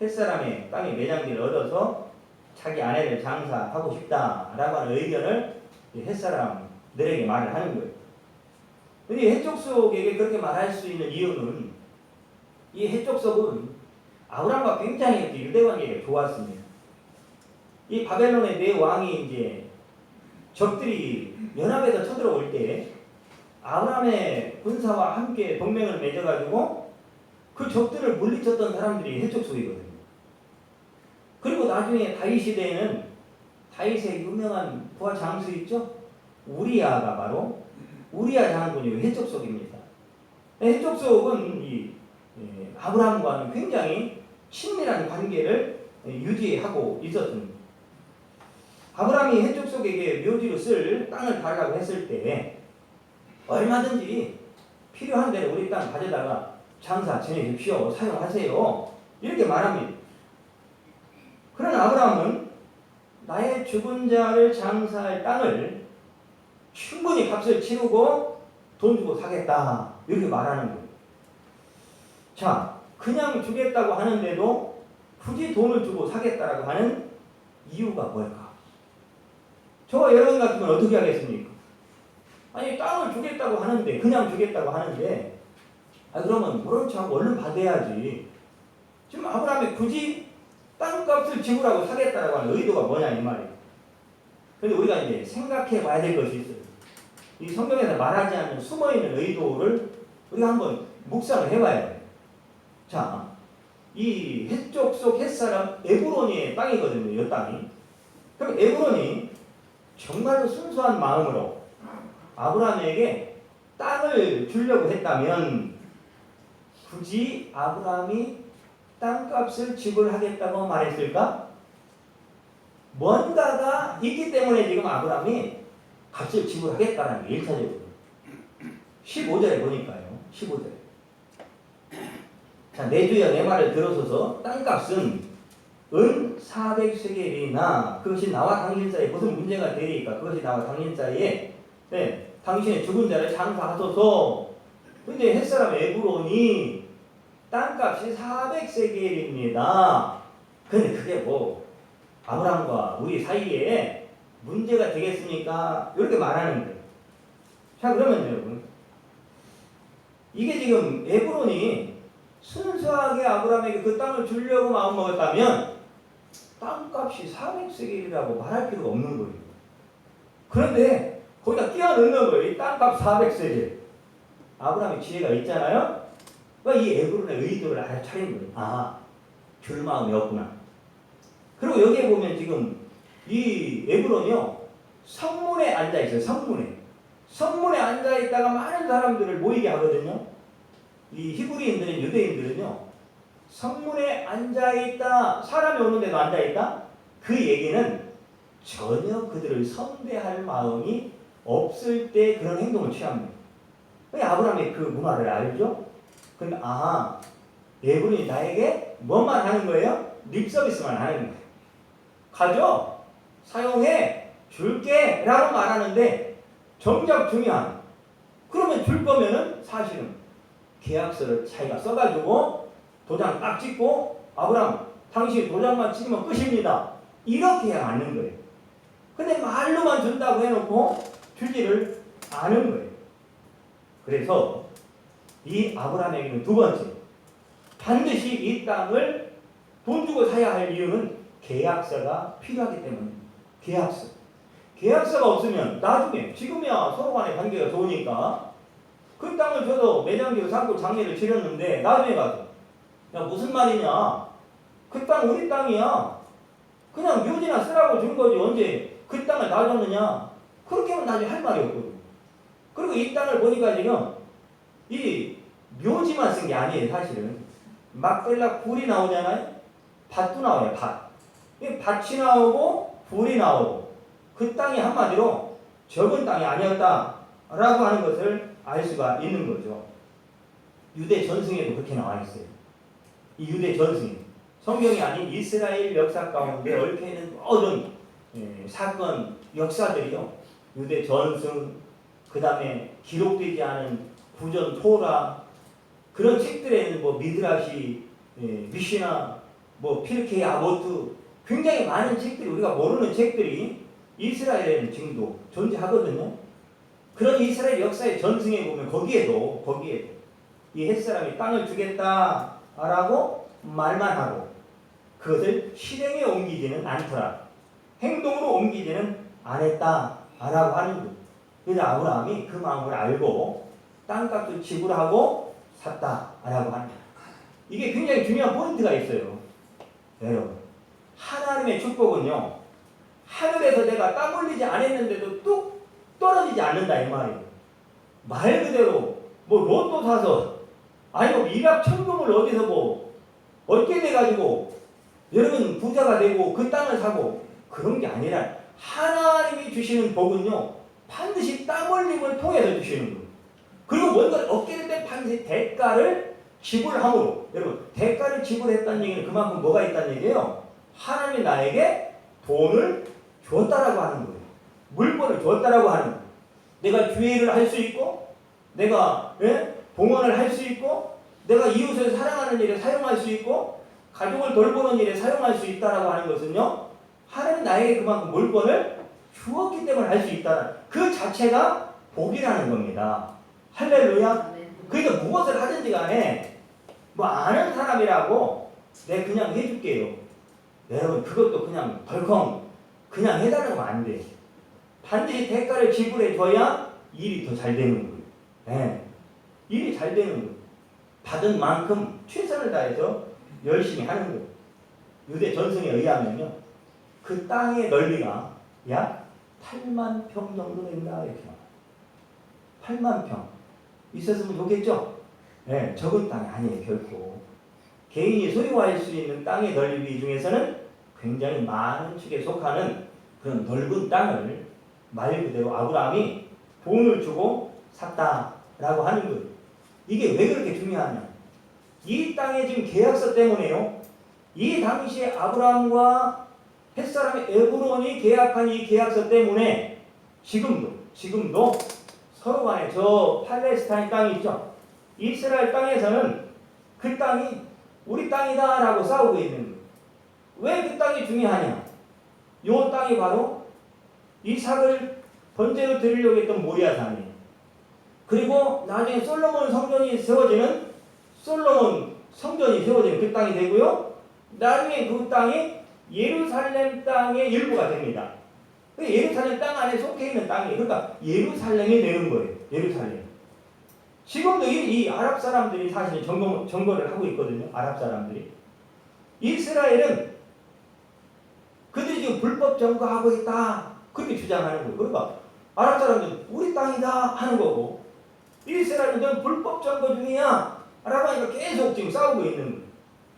햇사람의 땅의 매장지를 얻어서 자기 아내를 장사하고 싶다라고 하는 의견을 햇사람들에게 말을 하는 거예요. 근데 해족속에게 그렇게 말할 수 있는 이유는 이 해족속은 아브라함과 굉장히 유대 관계가 좋았습니다. 이 바벨론의 네 왕이 이제 적들이 연합해서 쳐들어올 때 아브라함의 군사와 함께 동맹을 맺어가지고 그 적들을 물리쳤던 사람들이 해족속이거든요. 그리고 나중에 다윗 시대에는 다윗의 유명한 부하 장수 있죠? 우리아가 바로 우리아 장군이 해족속입니다. 해족속은 이 아브라함과는 굉장히 친밀한 관계를 유지하고 있었습니다. 아브라함이 해족속에게 묘지로 쓸 땅을 달라고 했을 때 얼마든지 필요한 대로 우리 땅 가져다가 장사 지내십시오. 사용하세요. 이렇게 말합니다. 그러나 아브라함은 나의 죽은 자를 장사할 땅을 충분히 값을 치르고 돈 주고 사겠다. 이렇게 말하는 거예요. 자, 그냥 주겠다고 하는데도 굳이 돈을 주고 사겠다라고 하는 이유가 뭘까? 저와 여러분 같으면 어떻게 하겠습니까? 아니 땅을 주겠다고 하는데 그냥 주겠다고 하는데 그러면 모른 척하고 얼른 받아야지. 지금 아브라함이 굳이 땅값을 지불하고 사겠다라고 하는 의도가 뭐냐 이 말이에요. 그런데 우리가 이제 생각해 봐야 될 것이 있어요. 이 성경에서 말하지 않는 숨어있는 의도를 우리가 한번 묵상을 해봐야 돼요. 자, 이 해쪽 속 햇사람 에브론의 땅이거든요. 이 땅이. 그럼 에브론이 정말로 순수한 마음으로 아브라함에게 땅을 주려고 했다면 굳이 아브라함이 땅값을 지불하겠다고 말했을까? 뭔가가 있기 때문에 지금 아브라함이 값을 지불하겠다는 게 1차적으로 15절에 보니까요. 15절에 자, 내 주여 내 말을 들어서서 땅값은 은 400세겔이나 그것이 나와 당신 사이에 무슨 문제가 되니까 그것이 나와 당신 사이에 당신의 죽은 자를 장사하소서. 근데 햇사람 에브론이 땅값이 400세겔입니다. 근데 그게 뭐 아브라함과 우리 사이에 문제가 되겠습니까? 이렇게 말하는 거예요. 자, 그러면 여러분, 이게 지금 에브론이 순수하게 아브라함에게 그 땅을 주려고 마음먹었다면 땅값이 400세겔이라고 말할 필요가 없는 거예요. 그런데 거기다 끼워 넣는 거예요. 이 땅값 400세겔. 아브라함의 지혜가 있잖아요. 그러니까 이 에브론의 의도를 알아차린 거예요. 아, 줄 마음이 없구나. 그리고 여기에 보면 지금 이 에브론이요, 성문에 앉아 있어요. 성문에 앉아 있다가 많은 사람들을 모이게 하거든요. 이 히브리인들은, 유대인들은요, 성문에 앉아 있다, 사람이 오는데도 앉아 있다. 그 얘기는 전혀 그들을 선대할 마음이 없을 때 그런 행동을 취합니다. 아브라함이 그 문화를 알죠? 근데 에브론이 나에게 뭐만 하는 거예요? 립 서비스만 하는 거예요. 가져, 사용해, 줄게 라고 말하는데 정작 중요한, 그러면 줄 거면은 사실은 계약서를 자기가 써가지고 도장 딱 찍고 아브라함 당신 도장만 찍으면 끝입니다. 이렇게 해야 않는 거예요. 근데 말로만 준다고 해놓고 주지를 않은 거예요. 그래서 이 아브라함에게는 두 번째, 반드시 이 땅을 돈 주고 사야 할 이유는 계약서가 필요하기 때문입니다. 계약서가 없으면 나중에, 지금이야 서로 간의 관계가 좋으니까 그 땅을 줘도 매장지고 삼고 장례를 치렀는데 나중에 가서 야, 무슨 말이냐, 그 땅 우리 땅이야, 그냥 묘지나 쓰라고 준 거지 언제 그 땅을 다 줬느냐, 그렇게 하면 나중에 할 말이 없거든. 그리고 이 땅을 보니까 지금 이 묘지만 쓴 게 아니에요. 사실은 막벨라 굴이 나오잖아요. 밭도 나와요. 밭이 나오고 불이 나오고, 그 땅이 한마디로 적은 땅이 아니었다라고 하는 것을 알 수가 있는 거죠. 유대 전승에도 그렇게 나와 있어요. 이 유대 전승, 성경이 아닌 이스라엘 역사 가운데 얽혀 있는 모든 사건, 역사들이요, 유대 전승, 그 다음에 기록되지 않은 구전 토라, 그런 책들에는 뭐 미드라시, 미시나, 뭐 피르케이 아보트, 굉장히 많은 책들이, 우리가 모르는 책들이 이스라엘에는 지금도 존재하거든요. 그런 이스라엘 역사의 전승에 보면 거기에도 이 햇사람이 땅을 주겠다라고 말만 하고 그것을 실행에 옮기지는 않더라, 행동으로 옮기지는 않았다라고 하는 것. 그래서 아브라함이 그 마음을 알고 땅값을 지불하고 샀다라고 합니다. 이게 굉장히 중요한 포인트가 있어요. 여러분, 하나님의 축복은요, 하늘에서 내가 땀 흘리지 않았는데도 뚝 떨어지지 않는다 이 말이에요. 말 그대로 뭐 로또 사서, 아니 뭐 일확천금을 어디서 뭐 얻게 돼가지고 여러분 부자가 되고 그 땅을 사고 그런 게 아니라, 하나님이 주시는 복은요 반드시 땀 흘림을 통해서 주시는 거예요. 그리고 뭔가를 얻게 될 때 반드시 대가를 지불함으로, 여러분 대가를 지불했다는 얘기는 그만큼 뭐가 있다는 얘기예요? 하나님이 나에게 돈을 줬다라고 하는 거예요. 물건을 줬다라고 하는 거예요. 내가 주의를 할 수 있고, 내가 봉헌을 할 수 있고, 내가 이웃을 사랑하는 일에 사용할 수 있고, 가족을 돌보는 일에 사용할 수 있다라고 하는 것은요, 하나님이 나에게 그만큼 물건을 주었기 때문에 할 수 있다는 그 자체가 복이라는 겁니다. 할렐루야. 그러니까 무엇을 하든지 간에 뭐 아는 사람이라고 내가 그냥 해줄게요, 여러분 그것도 그냥 덜컹 그냥 해달라고 하면 안 돼. 반드시 대가를 지불해 줘야 일이 더 잘 되는 거예요. 네. 일이 잘 되는 거예요. 받은 만큼 최선을 다해서 열심히 하는 거예요. 유대 전승에 의하면요, 그 땅의 넓이가 약 8만 평 정도 된다 이렇게 말해요. 8만 평 있었으면 좋겠죠? 네, 적은 땅이 아니에요. 결코 개인이 소유할 수 있는 땅의 넓이 중에서는 굉장히 많은 축에 속하는 그런 넓은 땅을 말 그대로 아브라함이 돈을 주고 샀다라고 하는 거예요. 이게 왜 그렇게 중요하냐? 이 땅의 지금 계약서 때문에요, 이 당시에 아브라함과 햇사람의 에브론이 계약한 이 계약서 때문에 지금도 서로 간에 저 팔레스타인 땅이 있죠. 이스라엘 땅에서는 그 땅이 우리 땅이다라고 싸우고 있는 거예요. 왜 그 땅이 중요하냐? 요 땅이 바로 이삭을 번제로 드리려고 했던 모리아 산이에요. 그리고 나중에 솔로몬 성전이 세워지는 그 땅이 되고요. 나중에 그 땅이 예루살렘 땅의 일부가 됩니다. 예루살렘 땅 안에 속해 있는 땅이에요. 그러니까 예루살렘이 되는 거예요. 예루살렘. 지금도 이 아랍 사람들이 사실 점거를 하고 있거든요. 아랍 사람들이. 이스라엘은 그들이 지금 불법 점거하고 있다. 그렇게 주장하는 거예요. 그러니까 아랍 사람들은 우리 땅이다 하는 거고, 이스라엘은 불법 점거 중이야 라고 하니까 계속 지금 싸우고 있는 거예요.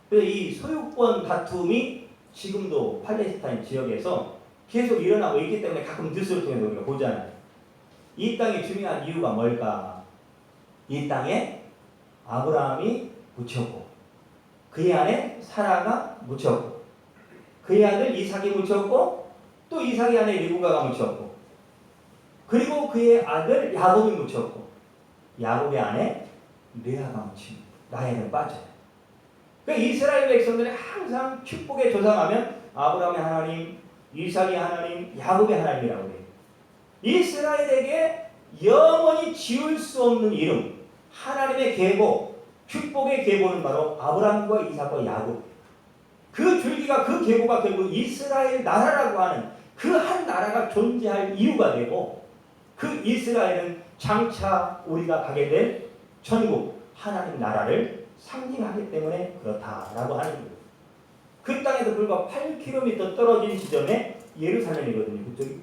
그래서 이 소유권 다툼이 지금도 팔레스타인 지역에서 계속 일어나고 있기 때문에 가끔 뉴스를 통해서 우리가 보잖아요. 이 땅이 중요한 이유가 뭘까? 이 땅에 아브라함이 묻혔고, 그의 아내 사라가 묻혔고, 그의 아들 이삭이 묻혔고, 또 이삭의 아내 리브가가 묻혔고, 그리고 그의 아들 야곱이 묻혔고, 야곱의 아내 레아가 묻힙니다. 라헬은 빠져요. 그러니까 이스라엘 백성들이 항상 축복의 조상하면 아브라함의 하나님, 이삭의 하나님, 야곱의 하나님이라고 해요. 이스라엘에게 영원히 지울 수 없는 이름, 하나님의 계보, 축복의 계보는 바로 아브라함과 이삭과 야곱. 그 줄기가, 그 계보가 결국 이스라엘 나라라고 하는 그 한 나라가 존재할 이유가 되고, 그 이스라엘은 장차 우리가 가게 될 천국, 하나님 나라를 상징하기 때문에 그렇다라고 하는 거예요. 그 땅에서 불과 8km 떨어진 지점에 예루살렘이거든요. 그쪽이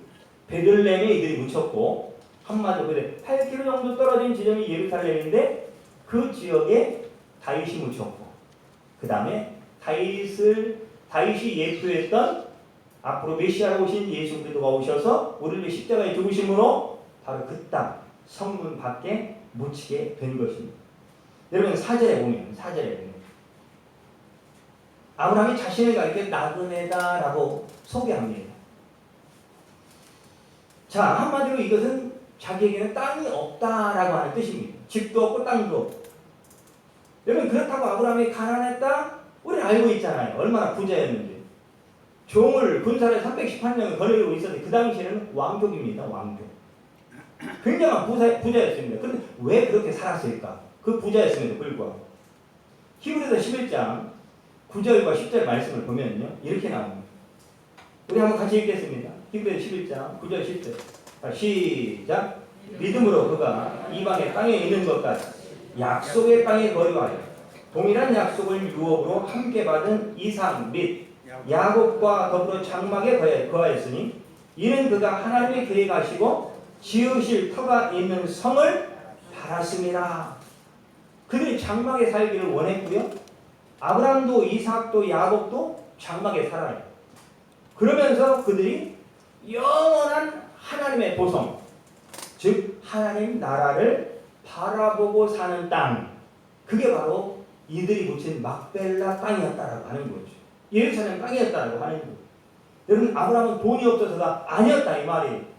베들레헴에 이들이 묻혔고, 한마디로 8km 정도 떨어진 지점이 예루살렘인데 그 지역에 다윗이 묻혔고, 그 다음에 다윗이 예표했던 앞으로 메시아로 오신 예수 그리스도가 오셔서 우리를 위해 십자가에 죽으심으로 바로 그 땅 성문 밖에 묻히게 된 것입니다. 여러분 사절에 보면 아브라함이 자신을 이렇게 나그네다라고 소개합니다. 자, 한마디로 이것은 자기에게는 땅이 없다라고 하는 뜻입니다. 집도 없고 땅도 없고. 여러분 그렇다고 아브라함이 가난했다? 우리는 알고 있잖아요. 얼마나 부자였는지. 종을 군사를 318명을 거느리고 있었는데 그 당시에는 왕족입니다. 왕족. 굉장한 부자였습니다. 그런데 왜 그렇게 살았을까? 그 부자였음에도 불구하고. 히브리서 11장 9절과 10절 말씀을 보면요. 이렇게 나옵니다. 우리 한번 같이 읽겠습니다. 히브리서 11장 9절 10절. 시작. 믿음으로 그가 이방의 땅에 있는 것까지 약속의 땅에 거류하여 동일한 약속을 유업으로 함께 받은 이삭 및 야곱과 더불어 장막에 거하였으니 이는 그가 하나님의 계획하시고 지으실 터가 있는 성을 바랐습니다. 그들이 장막에 살기를 원했고요. 아브라함도 이삭도 야곱도 장막에 살아요. 그러면서 그들이 영원한 하나님의 보성, 즉 하나님 나라를 바라보고 사는 땅, 그게 바로 이들이 묻힌 막벨라 땅이었다라고 하는 거죠. 예루살렘 땅이었다라고 하는 거예요. 여러분 아브라함은 돈이 없어서가 아니었다 이 말이에요.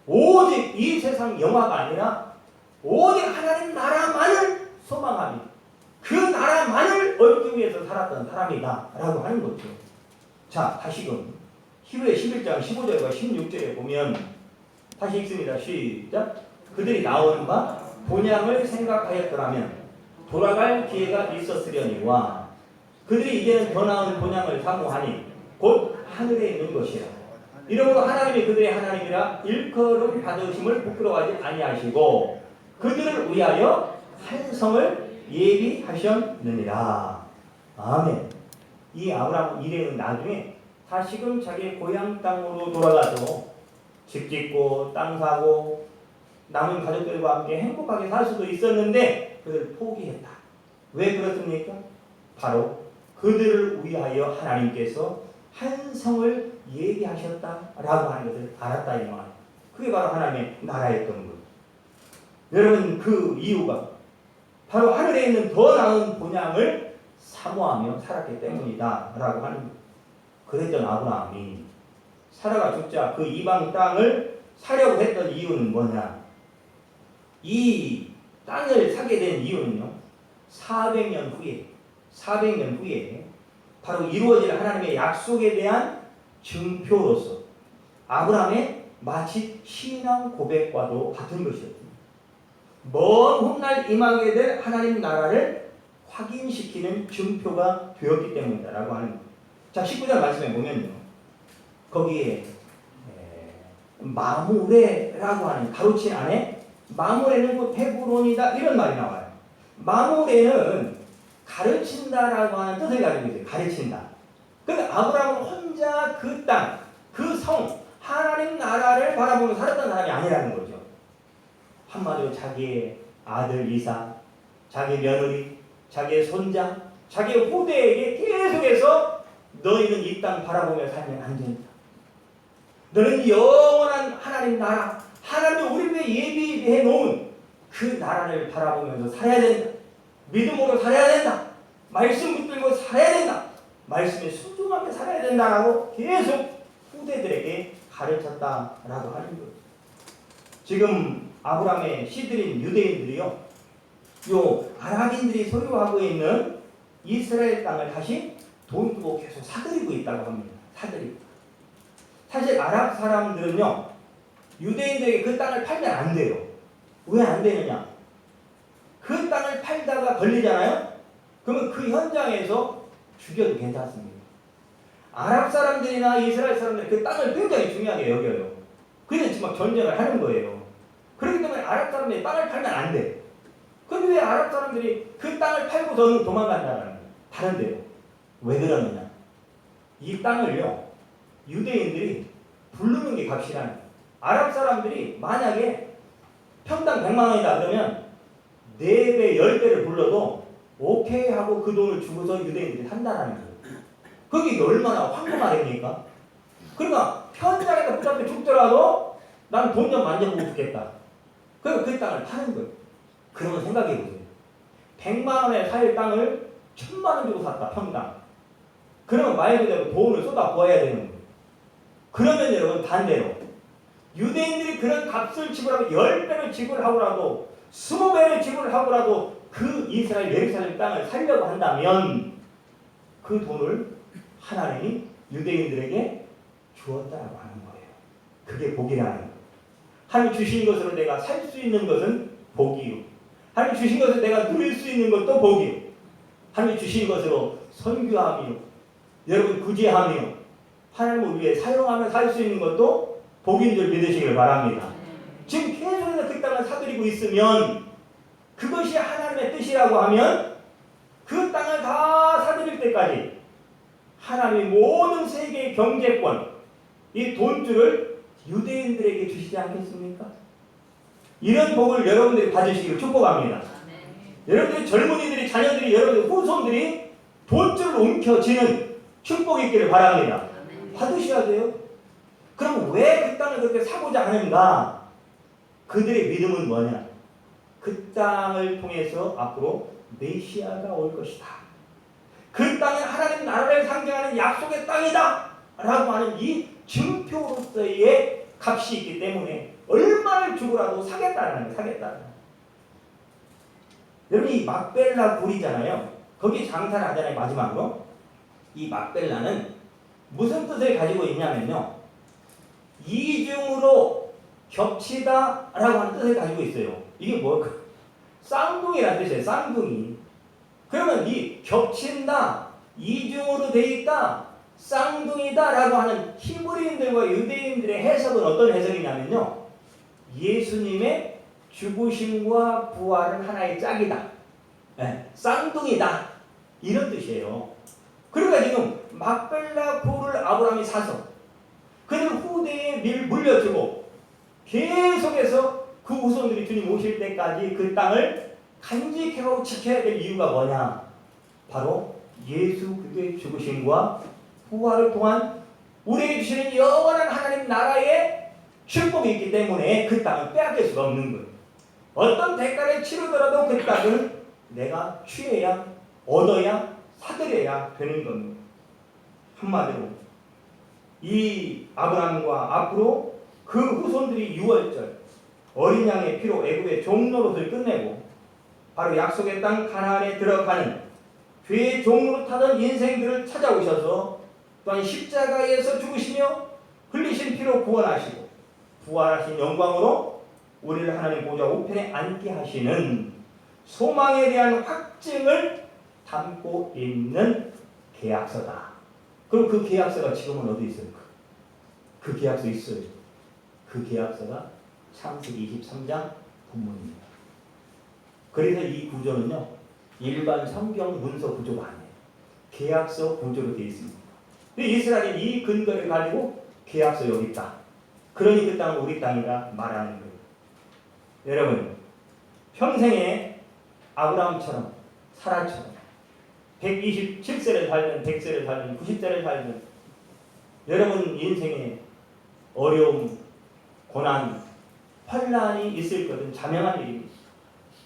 오직 이 세상 영화가 아니라 오직 하나님 나라만을 소망하며 그 나라만을 얻기 위해서 살았던 사람이다 라고 하는 거죠. 자, 다시금 히브리 11장 15절과 16절에 보면 다시 읽습니다. 시작. 그들이 나오는 바 본향을 생각하였더라면 돌아갈 기회가 있었으려니와 그들이 이제는 더 나은 본향을 사모하니 곧 하늘에 있는 것이라. 이러므로 하나님이 그들의 하나님이라 일컬음 받으심을 부끄러워하지 아니하시고 그들을 위하여 한 성을 예비하셨느니라. 아멘. 이 아브라함 이래는 나중에 다시금 자기 고향 땅으로 돌아가서 집 짓고 땅 사고 남은 가족들과 함께 행복하게 살 수도 있었는데 그들을 포기했다. 왜 그렇습니까? 바로 그들을 위하여 하나님께서 한 성을 예비하셨다라고 하는 것을 알았다 이 말. 그게 바로 하나님의 나라였던 것. 여러분 그 이유가 바로 하늘에 있는 더 나은 본향을 사모하며 살았기 때문이다 라고 하는 것. 그랬던 아브라함이 사라가 죽자 그 이방 땅을 사려고 했던 이유는 뭐냐? 이 땅을 사게 된 이유는요. 400년 후에 400년 후에 바로 이루어질 하나님의 약속에 대한 증표로서 아브라함의 마치 신앙 고백과도 같은 것이었습니다. 먼 훗날 임하게 될 하나님 나라를 확인시키는 증표가 되었기 때문이다라고 하는 거예요. 자, 19절 말씀에 보면요. 거기에 마무레라고 하는 가로친 안에 마무레는 곧 헤브론이다 이런 말이 나와요. 마무레는 가르친다라고 하는 뜻을 가지고 있어요. 가르친다. 그러니까 아브라함은 혼자 그 땅, 그 성, 하나님 나라를 바라보며 살았던 사람이 아니라는 거죠. 한마디로 자기의 아들 이삭, 자기 며느리, 자기의 손자, 자기의 후대에게 계속해서 너희는 이 땅 바라보며 살면 안 된다. 너는 영원한 하나님 나라, 하나님이 우리 위해 예비해 놓은 그 나라를 바라보면서 살아야 된다. 믿음으로 살아야 된다. 말씀 붙들고 살아야 된다. 말씀에 순종하며 살아야 된다라고 계속 후대들에게 가르쳤다라고 하는 거예요. 지금 아브라함의 씨들인 유대인들이요, 요 아랍인들이 소유하고 있는 이스라엘 땅을 다시 돈 주고 계속 사들이고 있다고 합니다. 사들이고. 사실 아랍 사람들은요, 유대인들에게 그 땅을 팔면 안 돼요. 왜 안 되느냐? 그 땅을 팔다가 걸리잖아요? 그러면 그 현장에서 죽여도 괜찮습니다. 아랍 사람들이나 이스라엘 사람들이 그 땅을 굉장히 중요하게 여겨요. 그래서 지금 막 전쟁을 하는 거예요. 그렇기 때문에 아랍 사람들이 땅을 팔면 안 돼. 그런데 왜 아랍 사람들이 그 땅을 팔고서는 도망간다는 거예요? 다른 데로. 왜 그러느냐? 이 땅을요, 유대인들이 부르는 게 값이라는 거예요. 아랍 사람들이 만약에 평당 100만 원이다 그러면 4배, 10배를 불러도 오케이 하고 그 돈을 주고서 유대인들이 산다는 거예요. 그게 얼마나 황금하겠습니까? 그러니까 현장에서 붙잡혀 죽더라도 난 돈 좀 만져보고 죽겠다. 그래서 그 땅을 파는 거예요. 그러면 생각해 보세요. 100만 원에 살 땅을 1000만 원 주고 샀다, 평당. 그러면 말 그대로 돈을 쏟아 부어야 되는 거예요. 그러면 여러분 반대로 유대인들이 그런 값을 지불하고 10배를 지불하고라도 20배를 지불하고라도 그 이스라엘 예루살렘 땅을 살려고 한다면 그 돈을 하나님이 유대인들에게 주었다라고 하는 거예요. 그게 복이라는 거예요. 하나님 주신 것으로 내가 살 수 있는 것은 복이요. 하나님 주신 것을 내가 누릴 수 있는 것도 복이요. 하나님 주신 것으로 선교하며 여러분 구제하며 하나님을 위해 사용하며 살 수 있는 것도 복인 줄 믿으시길 바랍니다. 지금 계속해서 그 땅을 사들이고 있으면 그것이 하나님의 뜻이라고 하면 그 땅을 다 사들일 때까지 하나님이 모든 세계의 경제권, 이 돈줄을 유대인들에게 주시지 않겠습니까? 이런 복을 여러분들이 받으시기를 축복합니다. 여러분들의 젊은이들이, 자녀들이, 여러분들 후손들이 돈줄을 움켜쥐는 축복이 있기를 바랍니다. 받으셔야 돼요. 그럼 왜 그 땅을 그렇게 사고자 하는가? 그들의 믿음은 뭐냐? 그 땅을 통해서 앞으로 메시아가 올 것이다. 그 땅은 하나님 나라를 상징하는 약속의 땅이다 라고 하는 이 증표로서의 값이 있기 때문에 얼마를 주고라도 사겠다는 거예요. 사겠다는 거예요. 여러분 이 막벨라 굴이잖아요. 거기 장사를 하잖아요. 마지막으로. 이 막벨라는 무슨 뜻을 가지고 있냐면요. 이중으로 겹치다 라고 하는 뜻을 가지고 있어요. 이게 뭘까? 쌍둥이라는 뜻이에요. 쌍둥이. 그러면 이 겹친다, 이중으로 돼 있다, 쌍둥이다 라고 하는 히브리인들과 유대인들의 해석은 어떤 해석이냐면요. 예수님의 죽으심과 부활은 하나의 짝이다. 네, 쌍둥이다. 이런 뜻이에요. 그러니까 지금 막벨라 굴을 아브라함이 사서 그들 후대에 물려주고 계속해서 그 후손들이 주님 오실 때까지 그 땅을 간직하고 지켜야 될 이유가 뭐냐? 바로 예수 그리스도의 죽으심과 부활을 통한 우리에게 주시는 영원한 하나님 나라의 축복이 있기 때문에 그 땅을 빼앗길 수가 없는 거예요. 어떤 대가를 치르더라도 그 땅을 내가 취해야, 얻어야, 사들여야 되는 겁니다. 한마디로 이 아브라함과 앞으로 그 후손들이 6월절 어린 양의 피로 애굽의 종노릇을 끝내고 바로 약속의 땅 가나안에 들어가는 죄의 종으로 타던 인생들을 찾아오셔서 또한 십자가에서 죽으시며 흘리신 피로 구원하시고 부활하신 영광으로 우리를 하나님 보좌 우편에 앉게 하시는 소망에 대한 확증을 담고 있는 계약서다. 그럼 그 계약서가 지금은 어디 있습니까? 그 계약서 있어요. 그 계약서가 창세기 23장 본문입니다. 그래서 이 구조는요, 일반 성경 문서 구조가 아니에요. 계약서 구조로 되어 있습니다. 근데 이스라엘이 이 근거를 가지고 계약서 여기 있다. 그러니 그 땅은 우리 땅이다 말하는 거예요. 여러분, 평생에 아브라함처럼 사라처럼 127세를 살든 100세를 살든 90세를 살든 여러분 인생에 어려움, 고난, 환난이 있을 것은 자명한 일입니다.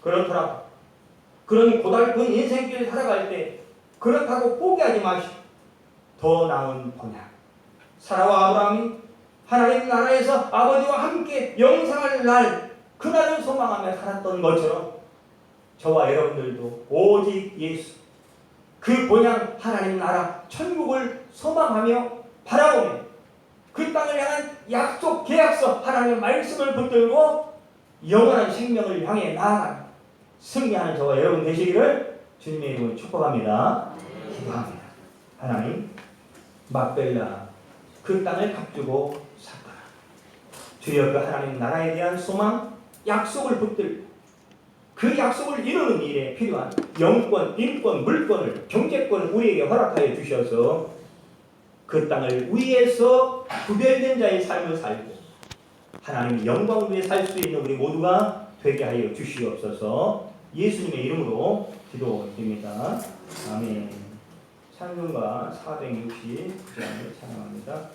그렇더라고. 그런 고달픈 인생길 살아갈 때 그렇다고 포기하지 마시고 더 나은 번약. 사라와 아브라함이 하나님 나라에서 아버지와 함께 영생할 날 그날을 소망하며 살았던 것처럼 저와 여러분들도 오직 예수 그 본향 하나님 나라 천국을 소망하며 바라보며 그 땅을 향한 약속 계약서 하나님의 말씀을 붙들고 영원한 생명을 향해 나아가는 승리하는 저와 여러분 되시기를 주님의 이름으로 축복합니다. 기도합니다. 하나님 막벨라 그 땅을 값주고 샀더라. 주여 그 하나님 나라에 대한 소망 약속을 붙들고 그 약속을 이루는 일에 필요한 영권, 인권, 물권을 경제권을 우리에게 허락하여 주셔서 그 땅을 위에서 구별된 자의 삶을 살고 하나님의 영광 위에 살 수 있는 우리 모두가 되게 하여 주시옵소서. 예수님의 이름으로 기도드립니다. 아멘. 찬송가 469장을 찬양합니다.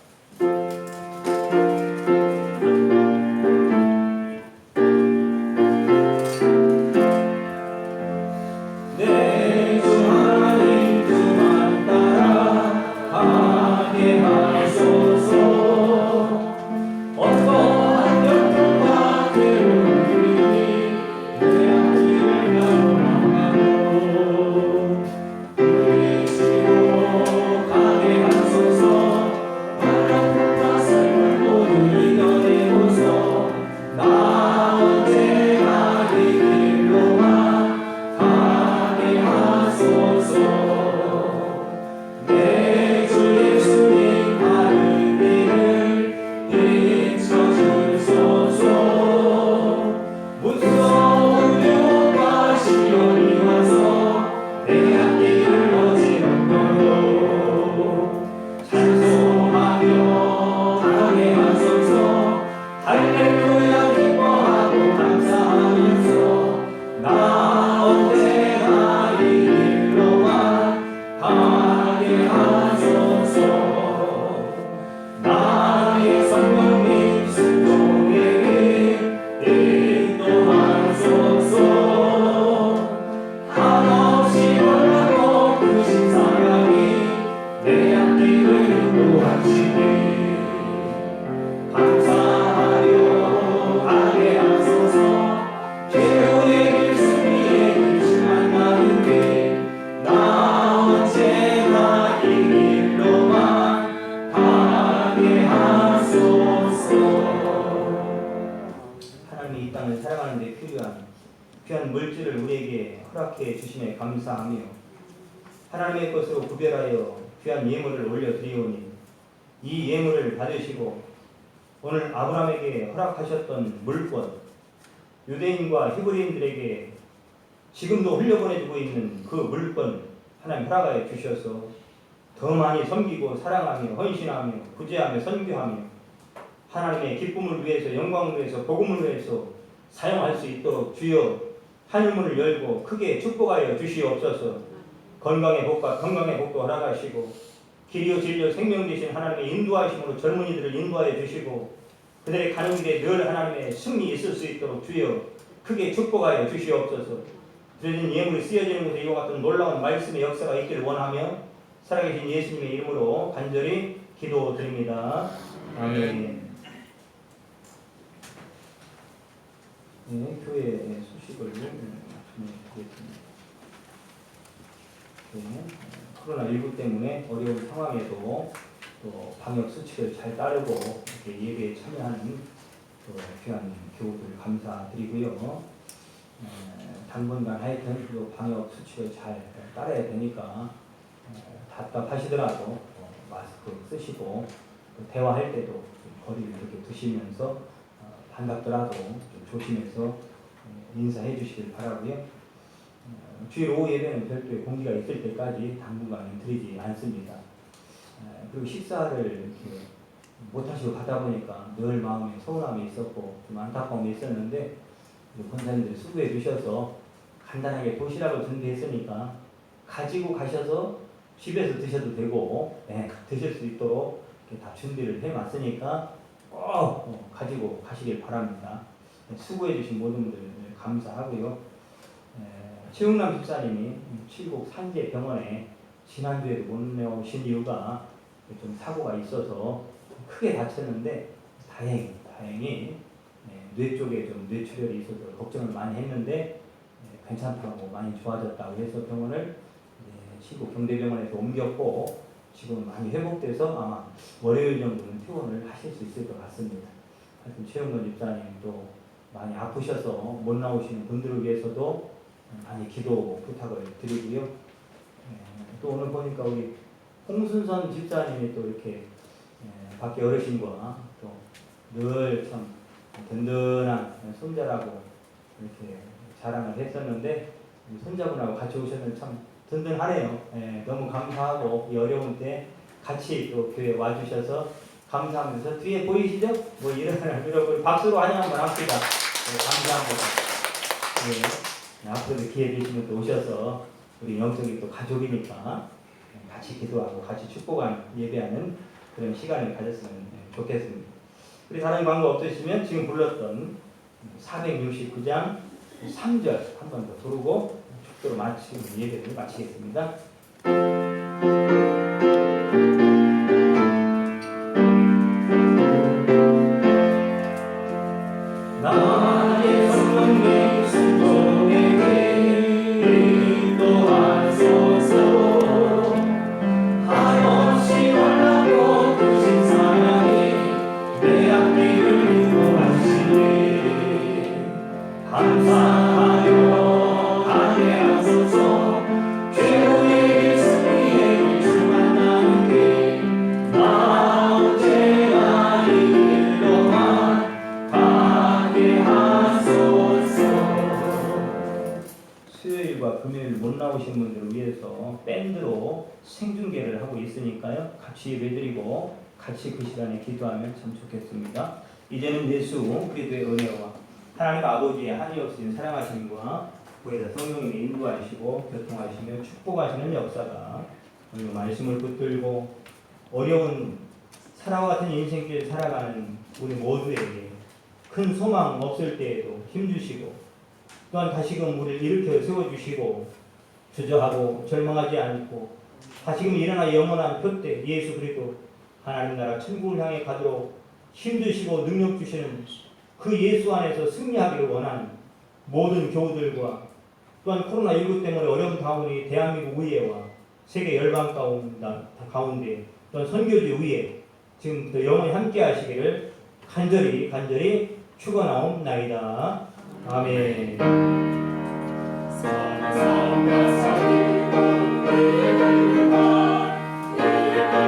귀한 물질을 우리에게 허락해 주심에 감사하며 하나님의 것으로 구별하여 귀한 예물을 올려드리오니 이 예물을 받으시고 오늘 아브라함에게 허락하셨던 물권 유대인과 히브리인들에게 지금도 흘려보내주고 있는 그 물권 하나님 허락하여 주셔서 더 많이 섬기고 사랑하며 헌신하며 구제하며 선교하며 하나님의 기쁨을 위해서 영광을 위해서 복음을 위해서 사용할 수 있도록 주여 하늘문을 열고 크게 축복하여 주시옵소서. 건강의 복과 건강의 복도 허락하시고 길이요 진리요 생명 되신 하나님의 인도하심으로 젊은이들을 인도하여 주시고 그들의 가는 길에 늘 하나님의 승리 있을 수 있도록 주여 크게 축복하여 주시옵소서. 드려진 예물이 쓰여지는 곳에 이와 같은 놀라운 말씀의 역사가 있기를 원하며 살아계신 예수님의 이름으로 간절히 기도드립니다. 아멘. 네, 교회 소식을 전해드리겠습니다. 코로나19 때문에 어려운 상황에도 또 방역 수칙을 잘 따르고 이렇게 예배에 참여하는 또 귀한 교우들 감사드리고요. 당분간 하여튼 또 방역 수칙을 잘 따라야 되니까 답답하시더라도 마스크 쓰시고 또 대화할 때도 좀 거리를 이렇게 두시면서 반갑더라도 좀 조심해서 인사해 주시길 바라고요. 주일 오후 예배는 별도의 공지가 있을 때까지 당분간은 드리지 않습니다. 그리고 식사를 이렇게 못하시고 가다 보니까 늘 마음에 서운함이 있었고 좀 안타까움이 있었는데 권사님들이 수고해 주셔서 간단하게 도시락을 준비했으니까 가지고 가셔서 집에서 드셔도 되고 드실 수 있도록 이렇게 다 준비를 해놨으니까 꼭 가지고 가시길 바랍니다. 수고해 주신 모든 분들 감사하고요. 최웅남 집사님이 칠곡 산재병원에 지난주에도 못 나오신 이유가 좀 사고가 있어서 크게 다쳤는데 다행히 뇌 쪽에 좀 뇌출혈이 있어서 걱정을 많이 했는데 괜찮다고 많이 좋아졌다고 해서 병원을 칠곡 경대병원에서 옮겼고 지금 많이 회복돼서 아마 월요일 정도는 퇴원을 하실 수 있을 것 같습니다. 하여튼 최웅남 집사님도 많이 아프셔서 못 나오시는 분들을 위해서도 많이 기도 부탁을 드리고요. 또 오늘 보니까 우리 홍순선 집사님이 또 이렇게 밖에 어르신과 또 늘 참 든든한 손자라고 이렇게 자랑을 했었는데 손자분하고 같이 오셔서 참 든든하네요. 너무 감사하고 이 어려운 때 같이 또 교회 와주셔서 감사하면서 뒤에 보이시죠? 뭐 이런 박수로 환영 한번 합시다. 감사합니다. 앞으로도 기회 되시면 또 오셔서 우리 영적이 또 가족이니까 같이 기도하고 같이 축복하는 예배하는 그런 시간을 가졌으면 좋겠습니다. 우리 다른 광고 없으시면 지금 불렀던 469장 3절 한 번 더 부르고 축도로 마치고 예배를 마치겠습니다. 나의 성령님 순종에게 인도하소서. 한없이 원하고 크신 사랑이 내 앞길을 인도하시니 감사하여 안내하소서. 죄의 승리의 주 만나는 길나 언제나 이 길로만 가게 하소서. 수요일과 금요일 못 나오신 분들을 위해서 밴드로 생중계를 하고 있으니까요. 같이 예배드리고 같이 그 시간에 기도하면 참 좋겠습니다. 이제는 예수 그리스도의 은혜와 하나님 아버지의 한이 없으신 사랑하심과 구에다 성령님이 인도하시고 교통하시며 축복하시는 역사가 오늘 말씀을 붙들고 어려운 사랑과 같은 인생길 살아가는 우리 모두에게 큰 소망 없을 때에도 힘주시고 또한 다시금 우리를 일으켜 세워주시고 주저하고 절망하지 않고 다시금 일어나 영원한 표대 예수 그리스도 하나님 나라 천국을 향해 가도록 힘주시고 능력 주시는 그 예수 안에서 승리하기를 원하는 모든 교우들과 또한 코로나19 때문에 어려운 가운데 대한민국 의회와 세계 열방 가운데 또한 선교지 의회 지금부터 영원히 함께 하시기를 간절히 축원하옵나이다. 아멘.